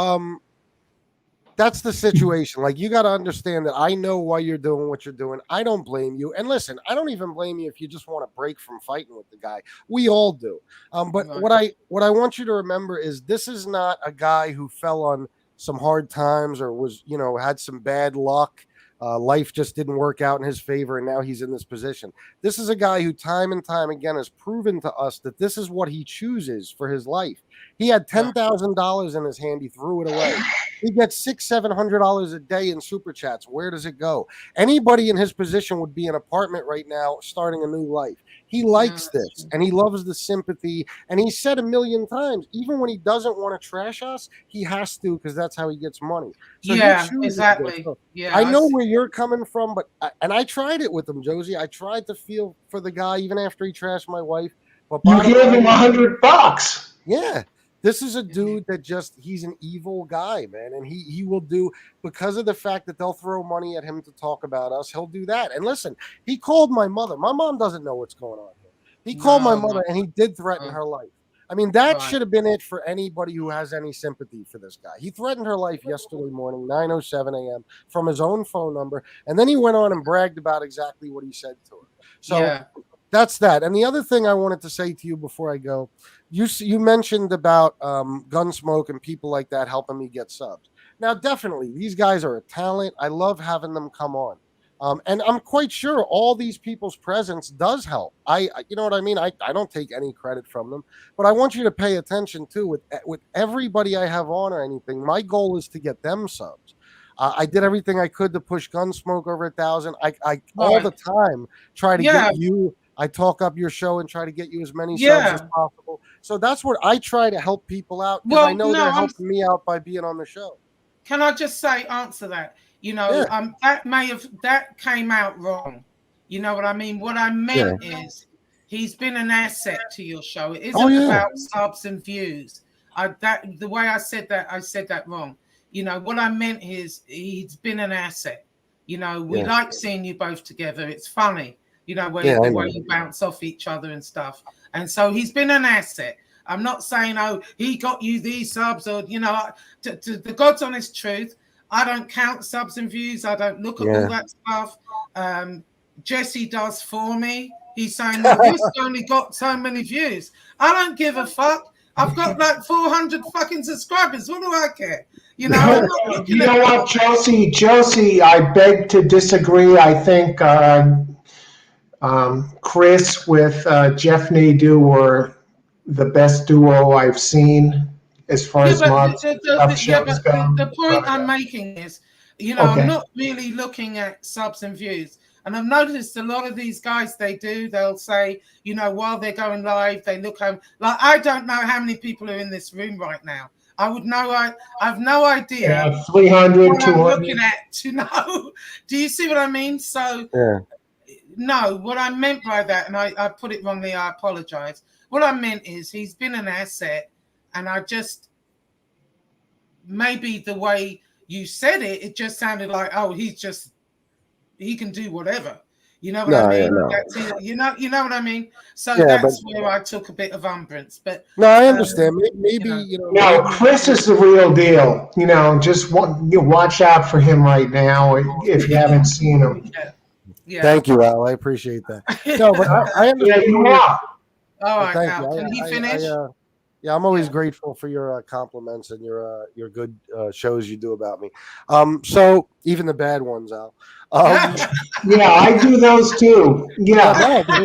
S2: that's the situation. Like, you got to understand that I know why you're doing what you're doing. I don't blame you. And listen, I don't even blame you if you just want to break from fighting with the guy. We all do. But what I want you to remember is this is not a guy who fell on some hard times or was, had some bad luck. Life just didn't work out in his favor, and now he's in this position. This is a guy who time and time again has proven to us that this is what he chooses for his life. He had $10,000 in his hand. He threw it away. He gets $600-700 a day in super chats. Where does it go? Anybody in his position would be in an apartment right now starting a new life. He likes this, and he loves the sympathy. And he said a million times, even when he doesn't want to trash us, he has to because that's how he gets money. So
S1: exactly.
S2: So I know where you're coming from, but I tried it with him, Josie. I tried to feel for the guy even after he trashed my wife. But
S3: you gave him $100.
S2: Yeah. This is a dude that he's an evil guy, man. And he will do, because of the fact that they'll throw money at him to talk about us, he'll do that. And listen, he called my mother. My mom doesn't know what's going on here. He called my mother and he did threaten her life. I mean, that should have been it for anybody who has any sympathy for this guy. He threatened her life yesterday morning, 9:07 a.m. from his own phone number. And then he went on and bragged about exactly what he said to her. So that's that. And the other thing I wanted to say to you before I go, you mentioned about Gunsmoke and people like that helping me get subs. Now, definitely, these guys are a talent. I love having them come on. And I'm quite sure all these people's presence does help. You know what I mean? I don't take any credit from them, but I want you to pay attention too with everybody I have on or anything. My goal is to get them subs. I did everything I could to push Gunsmoke over 1,000. I all the time try to get you. I talk up your show and try to get you as many subs as possible. So that's what I try to help people out. Well, I know they're helping me out by being on the show.
S1: Can I just answer that? You know, that came out wrong. You know what I mean? What I meant is he's been an asset to your show. It isn't about subs and views. The way I said that wrong. You know, what I meant is he's been an asset. You know, we like seeing you both together. It's funny. You know, the way you bounce off each other and stuff. And so he's been an asset. I'm not saying, he got you these subs or, you know, to the God's honest truth, I don't count subs and views. I don't look at all that stuff. Jesse does for me. He's saying, well, this only got so many views. I don't give a fuck. I've got like 400 fucking subscribers. What do I care? You know,
S3: you know what, Josie, I beg to disagree. I think Chris with Jeff Nadeau were the best duo I've seen as far as
S1: the point I'm making is, you know, I'm not really looking at subs and views. And I've noticed a lot of these guys, they'll say, you know, while they're going live, they look home. Like, I don't know how many people are in this room right now. I have no idea.
S3: 300,
S1: what
S3: 200.
S1: I'm looking at to know. Do you see what I mean? So, no, what I meant by that, and I put it wrongly, I apologize. What I meant is he's been an asset, and I just, maybe the way you said it, it just sounded like, he can do whatever. You know what I mean? You know what I mean? So that's where I took a bit of umbrance. But
S2: no, I understand. Maybe you know.
S3: No, Chris is the real deal. You know, just watch out for him right now if you haven't seen him.
S1: Yeah.
S2: Thank you, Al. I appreciate that. No, but I understand.
S3: You are.
S1: All right, Al. Can he finish?
S2: I'm always grateful for your compliments and your good shows you do about me. So even the bad ones, Al.
S3: Yeah, I do those too. Yeah.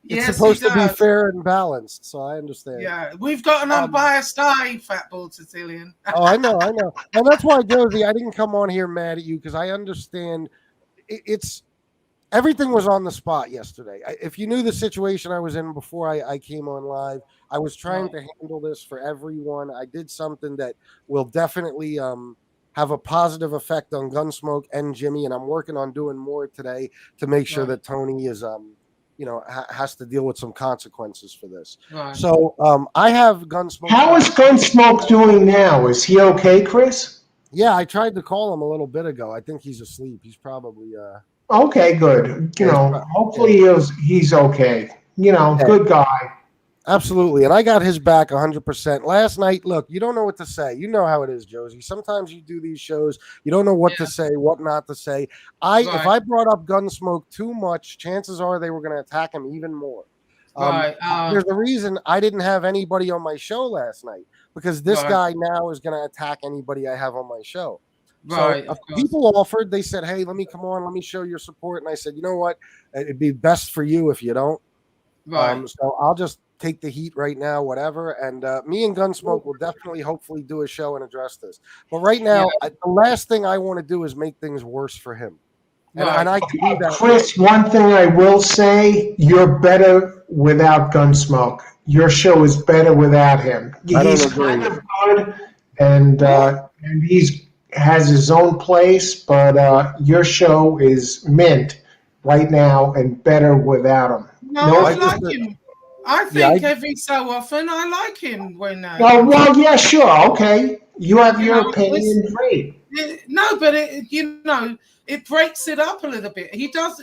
S2: It's supposed to be fair and balanced, so I understand.
S1: Yeah, we've got an unbiased eye, Fatball Sicilian.
S2: I know. And that's why, Josie, I didn't come on here mad at you because I understand it's everything was on the spot yesterday. If you knew the situation I was in before I came on live, I was trying to handle this for everyone. I did something that will definitely have a positive effect on Gunsmoke and Jimmy, and I'm working on doing more today to make sure that Tony is has to deal with some consequences for this. Right. So I have Gunsmoke.
S3: How is Gunsmoke doing now? Is he okay, Chris?
S2: Yeah, I tried to call him a little bit ago. I think he's asleep. He's probably
S3: okay, good. You know, hopefully he's okay. You know, good guy.
S2: Absolutely. And I got his back 100%. Last night, look, you don't know what to say. You know how it is, Josie. Sometimes you do these shows, you don't know what to say, what not to say. If I brought up Gunsmoke too much, chances are they were going to attack him even more. There's a reason I didn't have anybody on my show last night because this guy now is going to attack anybody I have on my show.
S1: Right.
S2: So people offered, they said, hey, let me come on, let me show your support. And I said, you know what? It'd be best for you if you don't.
S1: Right.
S2: So take the heat right now, whatever. And me and Gunsmoke will definitely, hopefully, do a show and address this. But right now, the last thing I want to do is make things worse for him. And I can do that.
S3: Chris, one thing I will say, you're better without Gunsmoke. Your show is better without him. He's kind of good, and he's has his own place, but your show is mint right now and better without him.
S1: No, I like him. I think every so often I like him when.
S3: Well, yeah, sure, okay. You have your opinion, great.
S1: No, but it breaks it up a little bit. He does.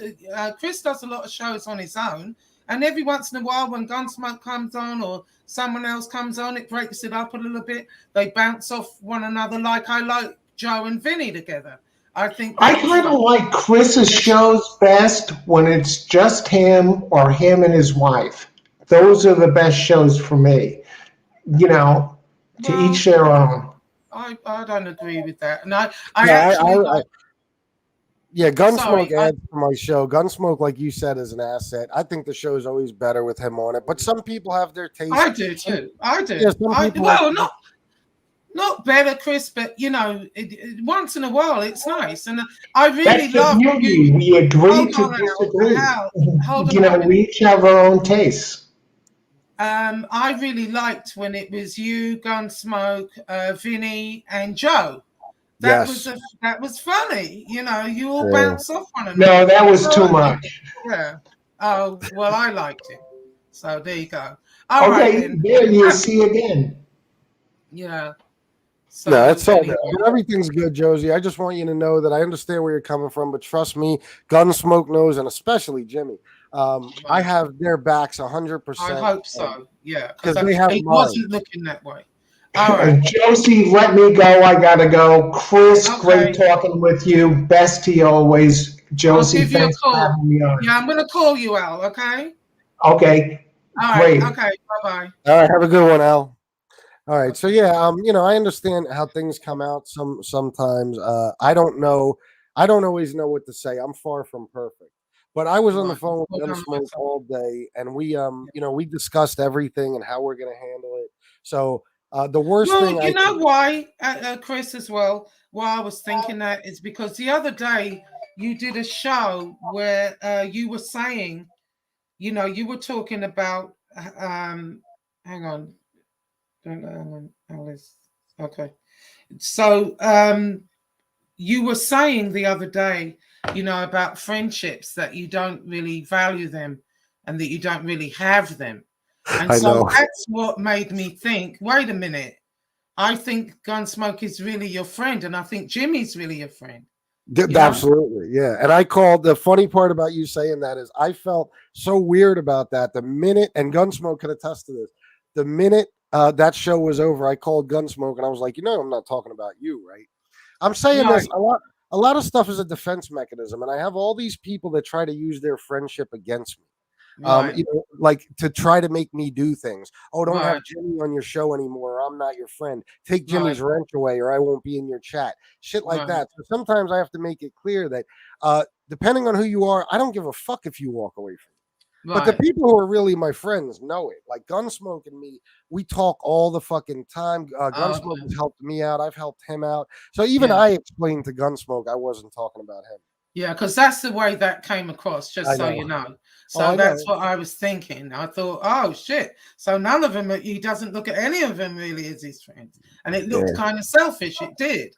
S1: Chris does a lot of shows on his own, and every once in a while, when Gunsmoke comes on or someone else comes on, it breaks it up a little bit. They bounce off one another, like I like Joe and Vinny together. I kind
S3: of like Chris's shows best when it's just him or him and his wife. Those are the best shows for me. To each their own.
S1: I don't agree with that. And
S2: Gunsmoke adds to my show. Gunsmoke, like you said, is an asset. I think the show is always better with him on it. But some people have their taste.
S1: I do too. I do. Yeah, not better, Chris, but once in a while it's nice, and I really love you.
S3: We agree to disagree. We each have our own tastes.
S1: I really liked when it was you, Gunsmoke, Vinny, and Joe. That was funny. You all bounce off one another.
S3: No, that was too much.
S1: Yeah. Oh well, I liked it. So there you go.
S3: All right, then you'll see again.
S1: Yeah.
S2: So no, it's all good. Everything's good, Josie. I just want you to know that I understand where you're coming from, but trust me, Gunsmoke knows, and especially Jimmy. I have their backs 100%.
S1: I hope so. Yeah,
S2: because it
S1: wasn't looking that way. All right,
S3: Josie, let me go. I gotta go. Chris, great talking with you. Best to you always, Josie. Thanks for having me on.
S1: Yeah, I'm gonna call you, Al. Okay.
S3: Okay.
S1: All right. Great. Okay. Bye-bye.
S2: All right. Have a good one, Al. All right. So yeah, I understand how things come out sometimes. I don't know. I don't always know what to say. I'm far from perfect. But I was on the phone with Gunsmoke all day, and we we discussed everything and how we're gonna handle it. So the worst thing
S1: you know why, Chris, as well, why I was thinking that is because the other day you did a show where you were saying, you were talking about hang on. Alice. Okay. So you were saying the other day, about friendships, that you don't really value them and that you don't really have them. And that's what made me think, wait a minute, I think Gunsmoke is really your friend, and I think Jimmy's really your friend.
S2: Absolutely, yeah. And I called, the funny part about you saying that is I felt so weird about that the minute, and Gunsmoke can attest to this, the minute that show was over, I called Gunsmoke and I was like, I'm not talking about you, right? I'm saying this a lot of stuff is a defense mechanism, and I have all these people that try to use their friendship against me. Like to try to make me do things. Oh, don't have Jimmy on your show anymore, or I'm not your friend. Take Jimmy's wrench away, or I won't be in your chat. Shit like that. So sometimes I have to make it clear that depending on who you are, I don't give a fuck if you walk away from me. But the people who are really my friends know it. Like Gunsmoke and me, we talk all the fucking time. Gunsmoke has helped me out. I've helped him out. So even I explained to Gunsmoke I wasn't talking about him.
S1: Yeah, because that's the way that came across, just so you know. So that's what I was thinking. I thought, oh, shit. So none of them, he doesn't look at any of them really as his friends. And it looked kind of selfish. It did.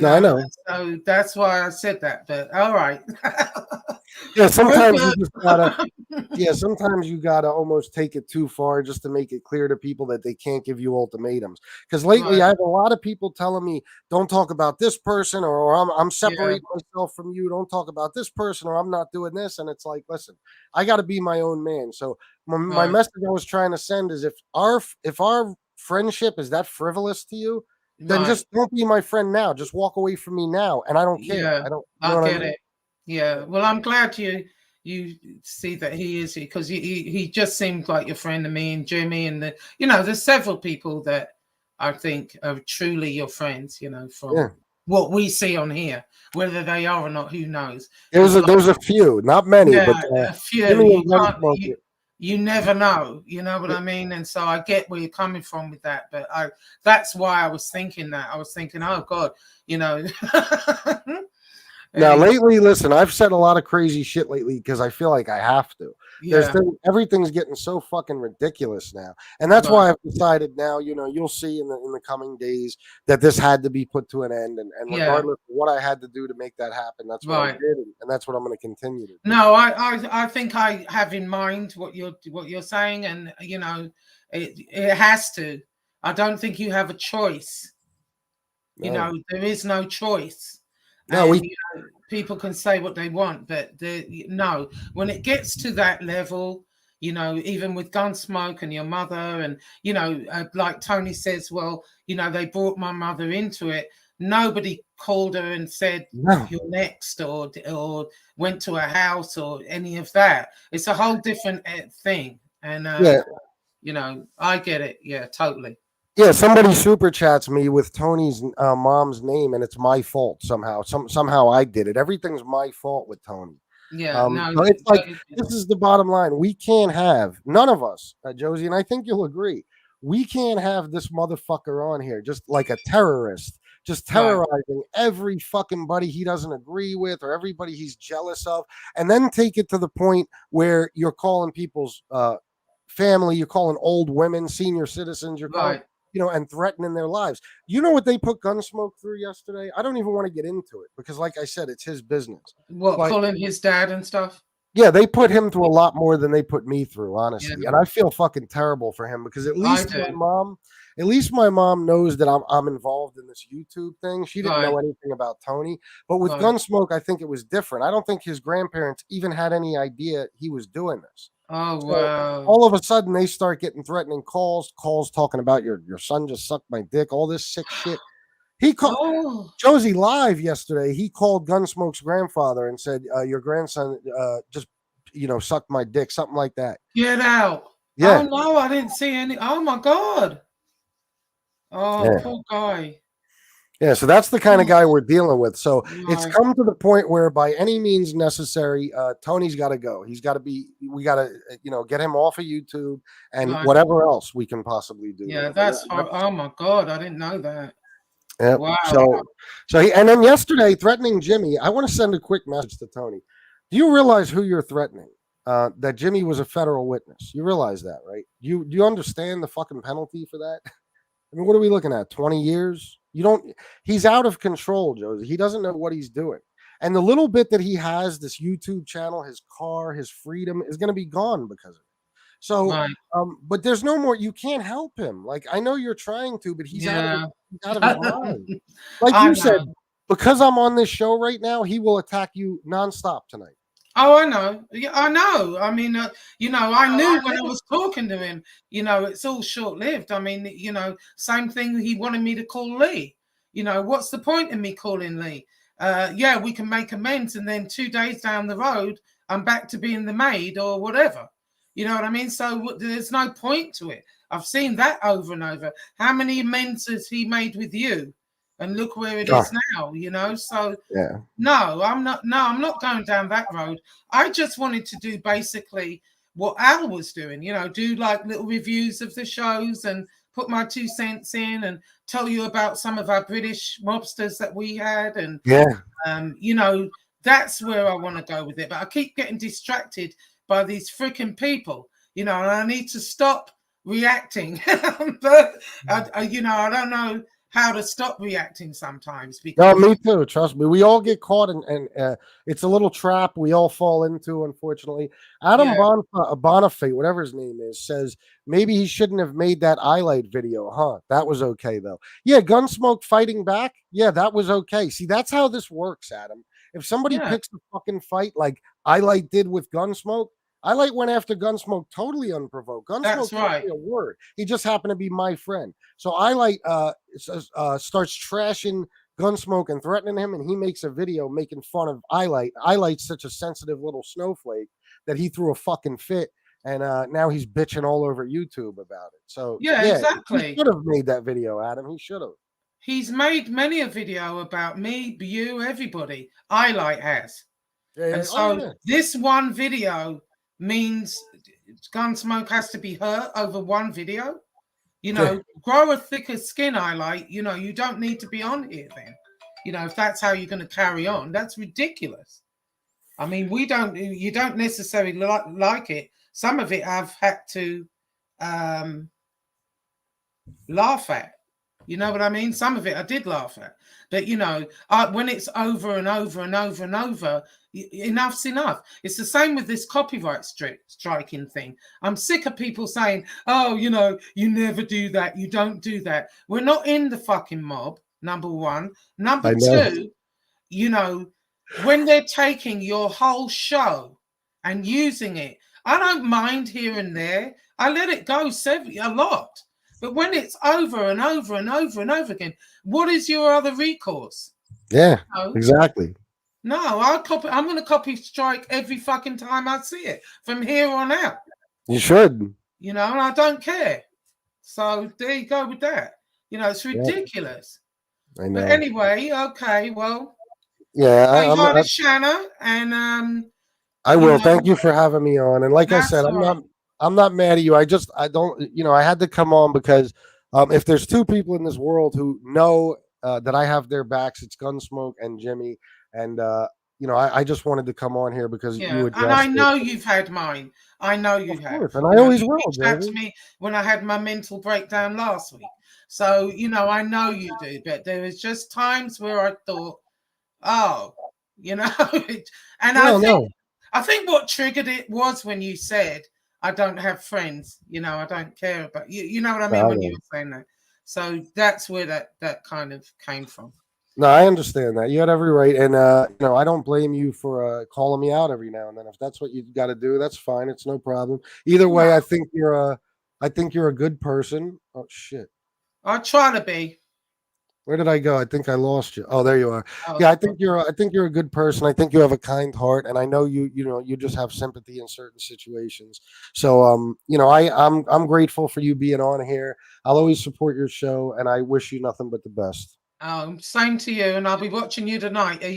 S2: I know.
S1: So that's why I said that. But all right.
S2: Sometimes you just gotta. Sometimes you gotta almost take it too far just to make it clear to people that they can't give you ultimatums. Because lately, I have a lot of people telling me, "Don't talk about this person," or "I'm separating myself from you. Don't talk about this person," or "I'm not doing this." And it's like, listen, I got to be my own man. So my message I was trying to send is, if our friendship is that frivolous to you, then just don't be my friend now. Just walk away from me now, and I don't care.
S1: Yeah, I get it. Yeah, well, I'm glad you see that he is, because he just seemed like your friend to me and Jimmy, and there's several people that I think are truly your friends. From what we see on here, whether they are or not, who knows?
S2: There's a few, not many, but
S1: a few. you never know, you know what I mean? And so I get where you're coming from with that, but that's why I was thinking that. I was thinking, oh God, you know.
S2: Now,
S1: Anyway,
S2: lately, listen, I've said a lot of crazy shit lately because I feel like I have to.
S1: yeah,
S2: Everything's getting so fucking ridiculous now, and that's
S1: right,
S2: why I've decided now. You'll see in the coming days that this had to be put to an end, and
S1: yeah,
S2: regardless of what I had to do to make that happen, that's what I
S1: right.
S2: did, and that's what I'm going to continue to do.
S1: No, I think I have in mind what you're saying, and you know, it has to. I don't think you have a choice. You
S2: No,
S1: know, there is no choice.
S2: no,
S1: And you know, people can say what they want, but no, when it gets to that level, you know, even with Gunsmoke and your mother, and you know, like Tony says, well, you know, they brought my mother into it. Nobody called her and said
S2: no.
S1: you're next, or went to a house or any of that. It's a whole different thing, and
S2: Yeah,
S1: you know, I get it. Yeah, totally.
S2: yeah. Somebody super chats me with Tony's mom's name, and it's my fault somehow. Somehow I did it. Everything's my fault with Tony.
S1: Yeah, no,
S2: So it's like this is the bottom line. We can't have none of us, Josie, and I think you'll agree. We can't have this motherfucker on here just like a terrorist, just
S1: right,
S2: terrorizing every fucking buddy he doesn't agree with or everybody he's jealous of, and then take it to the point where you're calling people's family, you're calling old women, senior citizens, you're calling,
S1: right.
S2: and threatening their lives. You know what they put Gunsmoke through yesterday? I don't even want to get into it because, like I said, it's his business.
S1: What,
S2: But
S1: calling his dad and stuff?
S2: yeah, they put him through a lot more than they put me through,
S1: Yeah,
S2: honestly. And I feel fucking terrible for him because
S1: I do.
S2: at least my mom knows that I'm involved in this YouTube thing. She didn't
S1: Right,
S2: know anything about Tony. But with
S1: right.
S2: Gunsmoke, I think it was different. I don't think his grandparents even had any idea he was doing this.
S1: Oh
S2: So
S1: wow.
S2: all of a sudden they start getting threatening calls talking about your son just sucked my dick, all this sick shit. He called
S1: Oh,
S2: Josie live yesterday. He called Gunsmoke's grandfather and said, "Your grandson just, sucked my dick," something like that.
S1: get out. Oh
S2: Yeah,
S1: no, I didn't see any. Oh my God. Oh,
S2: yeah,
S1: poor guy.
S2: yeah. So that's the kind of
S1: Oh,
S2: guy we're dealing with. So it's
S1: right,
S2: come to the point where, by any means necessary, Tony's got to go. He's got to be. We got to, get him off of YouTube and
S1: right.
S2: whatever else we can possibly do with
S1: Yeah,
S2: him. But
S1: that's hard. Oh my God, I didn't know that.
S2: yeah.
S1: Wow.
S2: So and then yesterday threatening Jimmy. I want to send a quick message to Tony. Do you realize who you're threatening? That Jimmy was a federal witness. You realize that, right? Do you understand the fucking penalty for that? I mean, what are we looking at? 20 years? You don't. He's out of control, Josie. He doesn't know what he's doing. And the little bit that he has, this YouTube channel, his car, his freedom, is going to be gone because of it. So,
S1: Right.
S2: but there's no more. You can't help him. Like, I know you're trying to, but
S1: Yeah.
S2: he's out of his mind. Like
S1: I
S2: you said,
S1: know.
S2: because I'm on this show right now, he will attack you nonstop tonight.
S1: Oh, I know. Yeah, I know. I mean, I knew when I was talking to him, it's all short lived. I mean, same thing. He wanted me to call Lee. What's the point in me calling Lee? Yeah, we can make amends. And then 2 days down the road, I'm back to being the maid or whatever. You know what I mean? So there's no point to it. I've seen that over and over. How many amends has he made with you? And look where it is now, so
S2: Yeah.
S1: no, I'm not going down that road. I just wanted to do basically what Al was doing, do like little reviews of the shows and put my 2 cents in and tell you about some of our British mobsters that we had. And,
S2: Yeah.
S1: that's where I want to go with it. But I keep getting distracted by these freaking people, and I need to stop reacting. But, I don't know how to stop reacting sometimes
S2: No,
S1: because
S2: me too. Trust me. We all get caught and it's a little trap we all fall into, unfortunately. Adam
S1: yeah,
S2: Bonifate, whatever his name is, says maybe he shouldn't have made that highlight video, huh? That was okay, though. Yeah, Gunsmoke fighting back. Yeah, that was okay. See, that's how this works, Adam. If somebody
S1: yeah,
S2: picks a fucking fight like Highlight did with Gunsmoke, Highlight went after Gunsmoke totally unprovoked. Gunsmoke
S1: that's
S2: didn't
S1: right.
S2: say a word. He just happened to be my friend. So Highlight starts trashing Gunsmoke and threatening him, and he makes a video making fun of Highlight. Highlight's such a sensitive little snowflake that he threw a fucking fit, and now he's bitching all over YouTube about it. So
S1: Yeah,
S2: yeah, he
S1: exactly.
S2: should have made that video, Adam. He should have.
S1: He's made many a video about me, you, everybody. I has.
S2: Yeah, yeah.
S1: And
S2: Oh
S1: so
S2: yeah.
S1: this one video means, Gunsmoke has to be hurt over one video. You know, grow a thicker skin, highlight. You know, you don't need to be on here then. You know, if that's how you're going to carry on, that's ridiculous. I mean, you don't necessarily like it. Some of it I've had to laugh at. You know what I mean? Some of it I did laugh at. But, you know, when it's over and over and over and over, enough's enough. It's the same with this copyright striking thing. I'm sick of people saying, oh, you know, you never do that. You don't do that. We're not in the fucking mob, number one. Number two, you know, when they're taking your whole show and using it, I don't mind here and there. I let it go a lot. But when it's over and over and over and over again, what is your other recourse?
S2: Yeah, exactly.
S1: No, I'm going to copy strike every fucking time I see it from here on out.
S2: You should.
S1: You know, and I don't care. So there you go with that. You know, it's ridiculous.
S2: I know.
S1: But anyway, okay, well.
S2: Yeah,
S1: I'm Shanna, and
S2: I will. Thank you for having me on. And like I said, I'm not mad at you. I don't, you know, I had to come on because if there's two people in this world who know that I have their backs, it's Gunsmoke and Jimmy. And, you know, I just wanted to come on here because you addressed
S1: and I know you've had mine. I know you have.
S2: And I always will.
S1: That to me when I had my mental breakdown last week. So, you know, I know you do. But there was just times where I thought, oh, you know, and I think what triggered it was when you said, I don't have friends, you know, I don't care about you. You know what I mean when you were saying that. So that's where that kind of came from.
S2: No, I understand that. You had every right. And, you know, I don't blame you for calling me out every now and then. If that's what you got to do, that's fine. It's no problem. Either way, I think you're a good person. Oh, shit.
S1: I try to be.
S2: Where did I go? I think I lost you. Oh, there you are. Yeah, I think you're a good person. I think you have a kind heart, and I know you know you just have sympathy in certain situations. So you know, I'm grateful for you being on here. I'll always support your show, and I wish you nothing but the best.
S1: Same to you, and I'll be watching you tonight. Are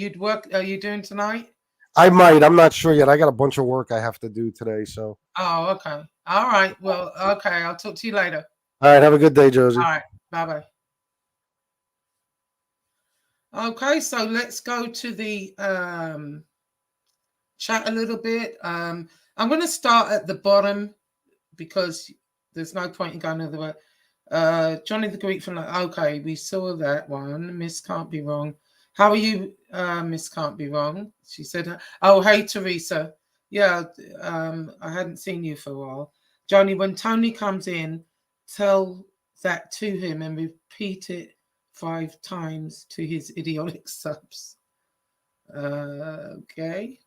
S1: you doing tonight?
S2: I might. I'm not sure yet. I got a bunch of work I have to do today, so.
S1: Oh, okay. All right. Well, okay. I'll talk to you later.
S2: All right. Have a good day, Josie.
S1: All right. Bye-bye. Okay, so let's go to the chat a little bit. I'm going to start at the bottom because there's no point in going other way. Johnny the Greek from okay, we saw that one. Miss Can't Be Wrong. How are you, Miss Can't Be Wrong? She said, oh, hey, Teresa. Yeah, I hadn't seen you for a while. Johnny, when Tony comes in, tell that to him and repeat it 5 times to his idiotic subs. Okay.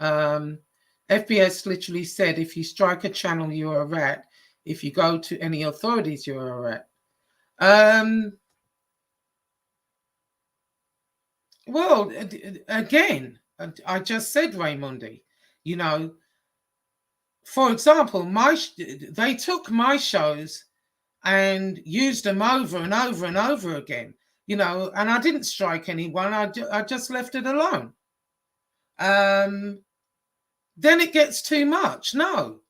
S1: FBS literally said, if you strike a channel, you're a rat. If you go to any authorities, you're a rat. Well, again, I just said, Raymundi, you know, for example, they took my shows and used them over and over and over again, you know, and I didn't strike anyone. I just left it alone. Then it gets too much. No,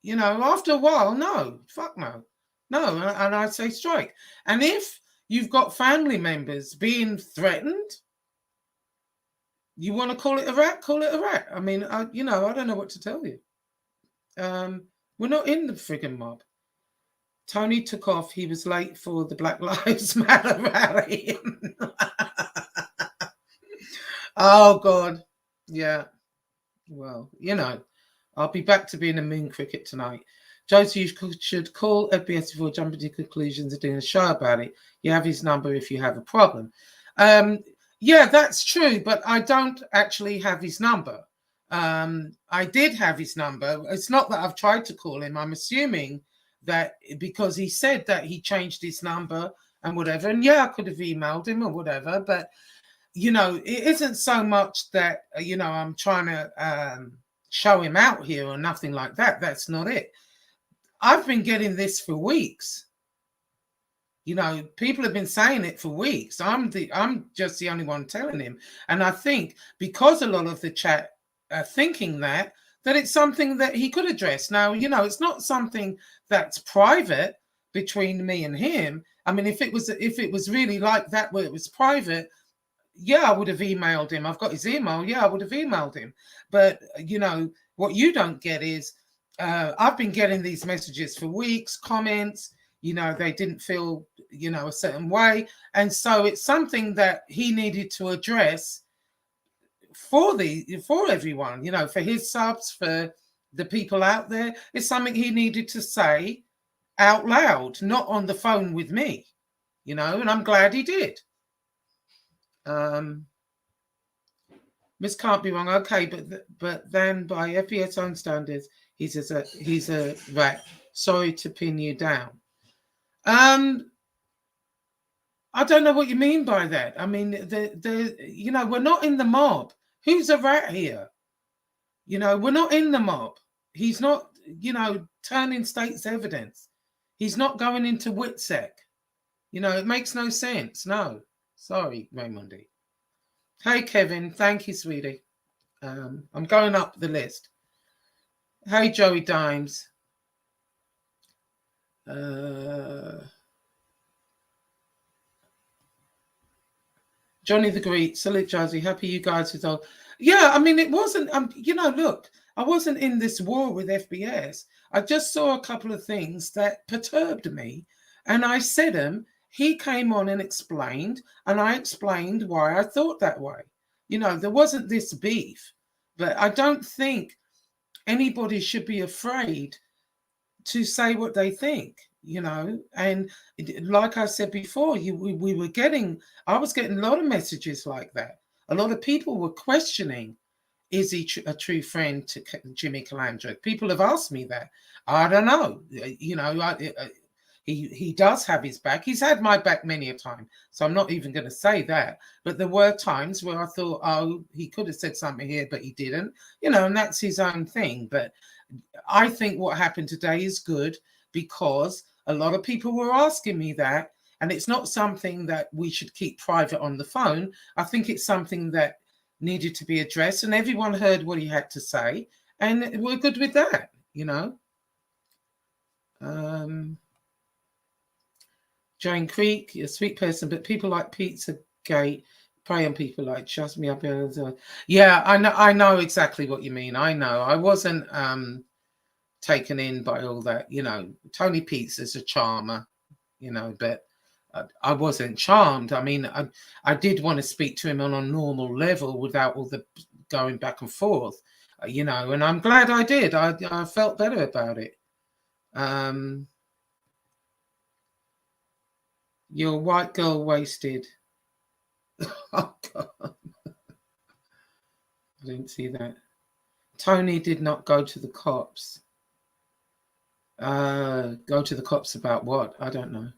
S1: you know, after a while, no, fuck no. No, and I say strike. And if you've got family members being threatened, you want to call it a rat, call it a rat. I mean, you know, I don't know what to tell you. We're not in the friggin' mob. Tony took off. He was late for the Black Lives Matter rally. Oh, God. Yeah. Well, you know, I'll be back to being a moon cricket tonight. Josie, you should call FBS before jumping to conclusions and doing a show about it. You have his number if you have a problem. Yeah, that's true, but I don't actually have his number. I did have his number. It's not that I've tried to call him. I'm assuming that because he said that he changed his number and whatever. And yeah, I could have emailed him or whatever. But, you know, it isn't so much that, you know, I'm trying to show him out here or nothing like that. That's not it. I've been getting this for weeks. You know, people have been saying it for weeks. I'm just the only one telling him. And I think because a lot of the chat are thinking that that it's something that he could address. Now, you know, it's not something that's private between me and him. I mean, if it was really like that where it was private, yeah, I would have emailed him. I've got his email. Yeah, I would have emailed him. But, you know, what you don't get is I've been getting these messages for weeks, comments, you know, they didn't feel, you know, a certain way. And so it's something that he needed to address for everyone, you know, for his subs, for the people out there. It's something he needed to say out loud, not on the phone with me, you know, and I'm glad he did. Miss can't be wrong. Okay, but then by FPS own standards, he's a rat. Sorry to pin you down. I don't know what you mean by that. I mean, you know, we're not in the mob. Who's a rat here? You know, we're not in the mob. He's not, you know, turning state's evidence. He's not going into WITSEC. You know, it makes no sense. No. Sorry, Raymondi. Hey, Kevin. Thank you, sweetie. I'm going up the list. Hey, Joey Dimes. Johnny the Great, salute Josie. Happy you guys is all. Yeah, I mean, it wasn't, you know, look, I wasn't in this war with FBS. I just saw a couple of things that perturbed me, and I said them. He came on and explained, and I explained why I thought that way. You know, there wasn't this beef, but I don't think anybody should be afraid to say what they think, you know. And like I said before, we were getting, I was getting a lot of messages like that. A lot of people were questioning, is he a true friend to Jimmy Calandra? People have asked me that. I don't know. You know, he does have his back. He's had my back many a time. So I'm not even going to say that. But there were times where I thought, oh, he could have said something here, but he didn't. You know, and that's his own thing. But I think what happened today is good because a lot of people were asking me that. And it's not something that we should keep private on the phone. I think it's something that needed to be addressed. And everyone heard what he had to say. And we're good with that, you know. Jane Creek, you're a sweet person, but people like Pizza Gate prey on people like trust me. Yeah, I know exactly what you mean. I know. I wasn't taken in by all that, you know. Tony Pizza's a charmer, you know, but I wasn't charmed. I mean, I did want to speak to him on a normal level without all the going back and forth, you know, and I'm glad I did. I felt better about it. Your white girl wasted. Oh, God. I didn't see that. Tony did not go to the cops. Go to the cops about what? I don't know.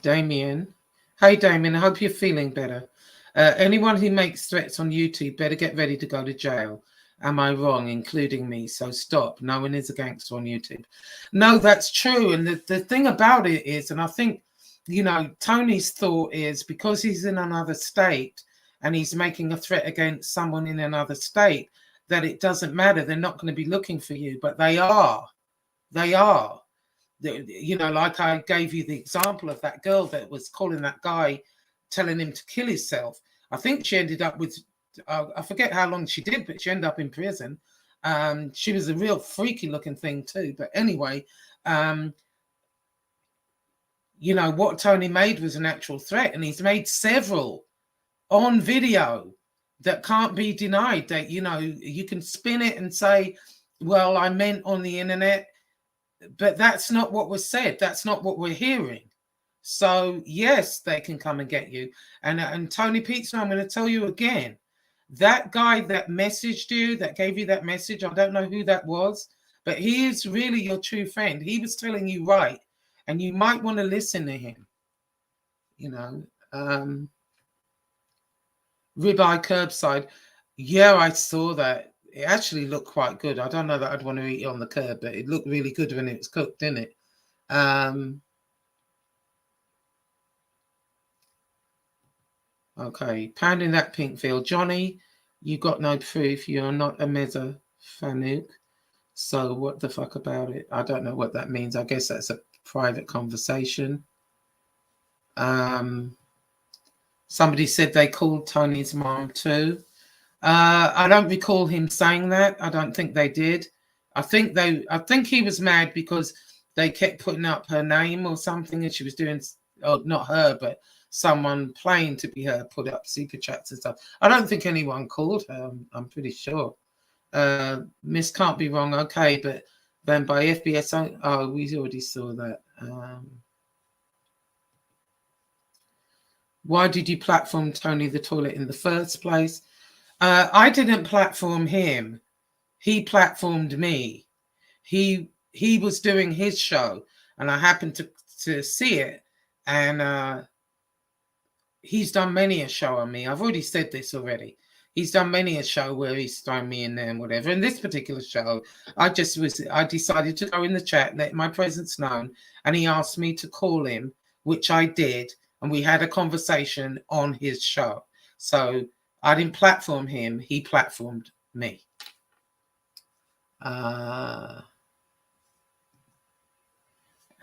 S1: Damien. Hey, Damien, I hope you're feeling better. Anyone who makes threats on YouTube better get ready to go to jail. Am I wrong, including me? So stop. No one is a gangster on YouTube. No, that's true. And the thing about it is, and I think, you know, Tony's thought is because he's in another state and he's making a threat against someone in another state, that it doesn't matter. They're not going to be looking for you, but they are. They are. You know, like I gave you the example of that girl that was calling that guy, telling him to kill himself. I think she ended up with, I forget how long she did, but she ended up in prison. She was a real freaky looking thing too. But anyway, you know, what Tony made was an actual threat, and he's made several on video that can't be denied. That, you know, you can spin it and say, well, I meant on the internet, but that's not what was said. That's not what we're hearing. So yes, they can come and get you. And Tony Pizza, I'm going to tell you again, that guy that messaged you, that gave you that message, I don't know who that was, but he is really your true friend. He was telling you right, and you might want to listen to him. You know, ribeye curbside. Yeah, I saw that. It actually looked quite good. I don't know that I'd want to eat it on the curb, but it looked really good when it was cooked, didn't it? Okay, pounding that pink field. Johnny, You got no proof. You're not a Meza Fanuc. So what the fuck about it? I don't know what that means. I guess that's a private conversation. Somebody said they called Tony's mom too. I don't recall him saying that. I don't think they did. I think he was mad because they kept putting up her name or something, and she was doing, oh, not her, but someone playing to be her, put up super chats and stuff. I don't think anyone called her. I'm pretty sure. Miss can't be wrong. Okay, but then by FBS, oh, we already saw that. Why did you platform Tony the Toilet in the first place? I didn't platform him. He platformed me. He was doing his show, and I happened to see it. And he's done many a show on me. I've already said this already. He's done many a show where he's thrown me in there and whatever. In this particular show, I decided to go in the chat, let my presence known, and he asked me to call him, which I did, and we had a conversation on his show. So I didn't platform him, he platformed me.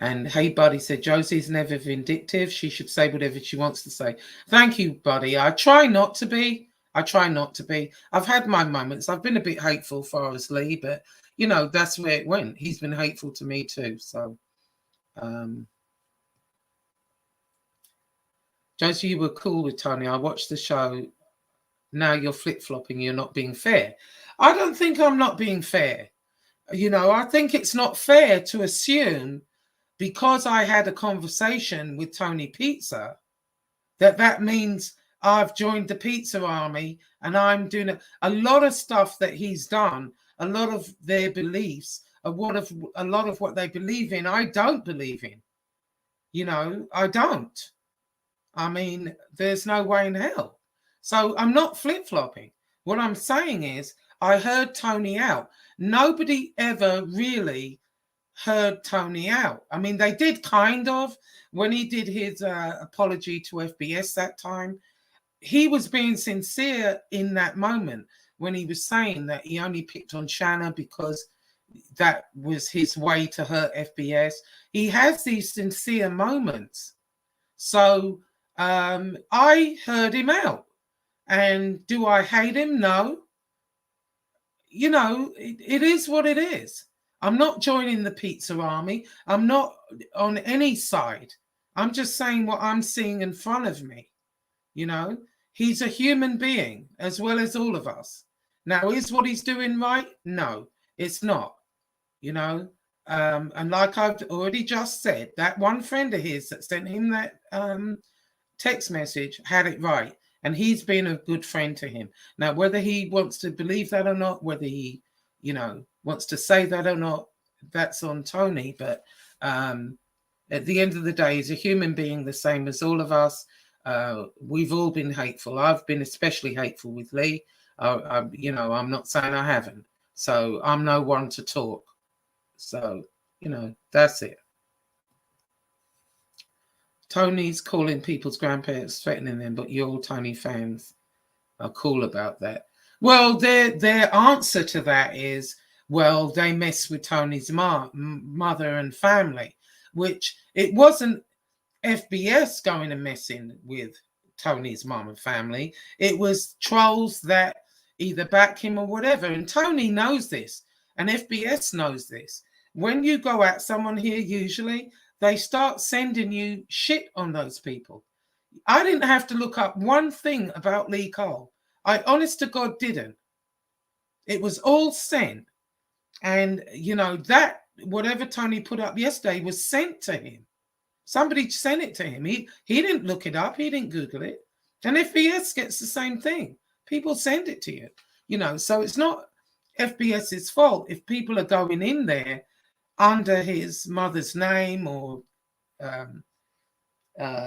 S1: And hey, Buddy said, Josie's never vindictive. She should say whatever she wants to say. Thank you, Buddy. I try not to be. I've had my moments. I've been a bit hateful for us, Lee, but, you know, that's where it went. He's been hateful to me too. So, Josie, you were cool with Tony. I watched the show. Now you're flip-flopping. You're not being fair. I don't think I'm not being fair. You know, I think it's not fair to assume because I had a conversation with Tony Pizza that means I've joined the pizza army and I'm doing a lot of stuff that he's done, a lot of their beliefs, a lot of what they believe in, I don't believe in. You know, I don't. I mean, there's no way in hell. So I'm not flip-flopping. What I'm saying is I heard Tony out. Nobody ever really heard Tony out. I mean, they did kind of when he did his apology to FBS that time. He was being sincere in that moment when he was saying that he only picked on Shanna because that was his way to hurt FBS. He has these sincere moments. So I heard him out. And do I hate him? No. You know, it is what it is. I'm not joining the pizza army. I'm not on any side. I'm just saying what I'm seeing in front of me. You know, he's a human being as well as all of us. Now, is what he's doing right? No, it's not. You know, and like I've already just said, that one friend of his that sent him that text message had it right. And he's been a good friend to him. Now, whether he wants to believe that or not, whether he, you know, wants to say that or not, that's on Tony. But at the end of the day, he's a human being, the same as all of us. We've all been hateful. I've been especially hateful with Lee. You know, I'm not saying I haven't. So I'm no one to talk. So, you know, that's it. Tony's calling people's grandparents, threatening them, but you all Tony fans are cool about that. Well, their answer to that is, well, they mess with Tony's mother and family, which it wasn't FBS going and messing with Tony's mom and family. It was trolls that either back him or whatever. And Tony knows this, and FBS knows this. When you go at someone here, usually they start sending you shit on those people. I didn't have to look up one thing about Lee Cole. I honest to God didn't. It was all sent. And, you know, that whatever Tony put up yesterday was sent to him. Somebody sent it to him. He didn't look it up. He didn't Google it. And FBS gets the same thing. People send it to you. You know, so it's not FBS's fault if people are going in there under his mother's name or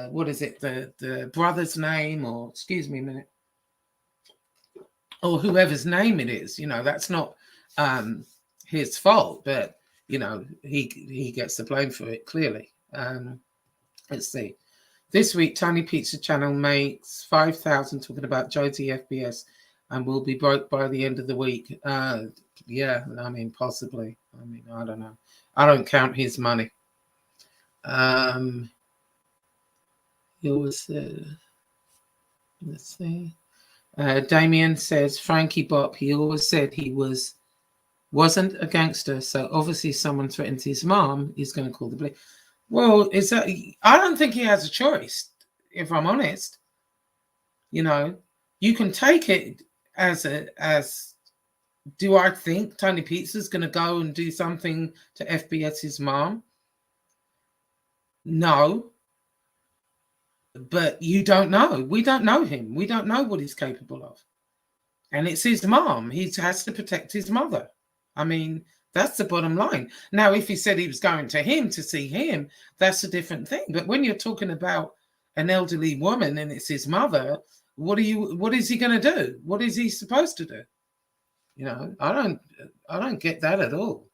S1: what is it, the brother's name, or excuse me a minute, or whoever's name it is. You know, that's not his fault, but you know, he gets the blame for it clearly. Let's see. This week, Tony Pizza Channel makes 5,000 talking about Josie FBS and we'll be broke by the end of the week. Yeah, I mean, possibly. I mean, I don't know. I don't count his money. He always said, let's see. Damien says, Frankie Bop, he always said he wasn't a gangster, so obviously someone threatens his mom, he's going to call the police. Well, I don't think he has a choice, if I'm honest. You know, you can take it as do I think Tony Pizza's going to go and do something to FBS's mom? No. But you don't know. We don't know him. We don't know what he's capable of. And it's his mom. He has to protect his mother. I mean, that's the bottom line. Now, if he said he was going to him to see him, that's a different thing. But when you're talking about an elderly woman and it's his mother, what is he going to do? What is he supposed to do? You know, I don't get that at all.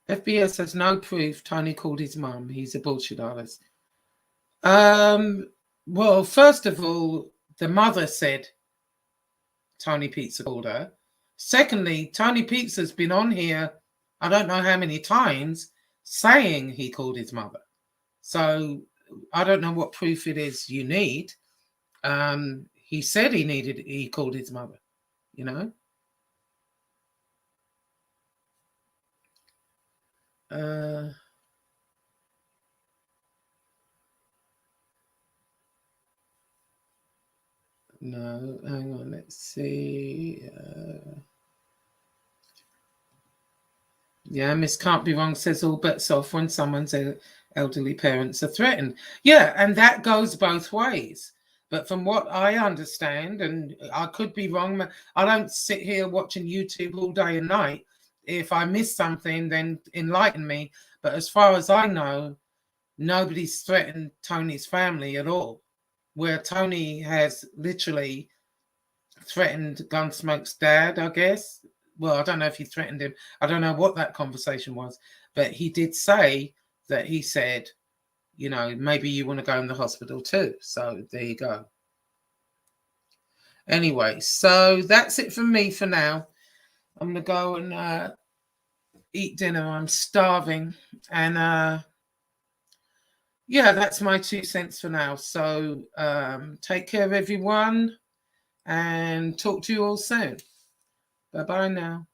S1: FBS has no proof Tony called his mum. He's a bullshit artist. Well, first of all, the mother said Tony Pizza called her. Secondly, Tony Pizza's been on here, I don't know how many times, saying he called his mother. So I don't know what proof it is you need. He said he called his mother, you know. No, hang on, let's see. Yeah, Miss Can't Be Wrong says all bets off when someone's elderly parents are threatened. Yeah, and that goes both ways. But from what I understand, and I could be wrong, I don't sit here watching YouTube all day and night. If I miss something, then enlighten me. But as far as I know, nobody's threatened Tony's family at all. Where Tony has literally threatened Gunsmoke's dad, I guess. Well, I don't know if he threatened him. I don't know what that conversation was. But he did say that he said, you know, maybe you want to go in the hospital too. So there you go. Anyway, so that's it from me for now. I'm going to go and eat dinner. I'm starving. And yeah, that's my 2 cents for now. So take care of everyone and talk to you all soon. Bye-bye now.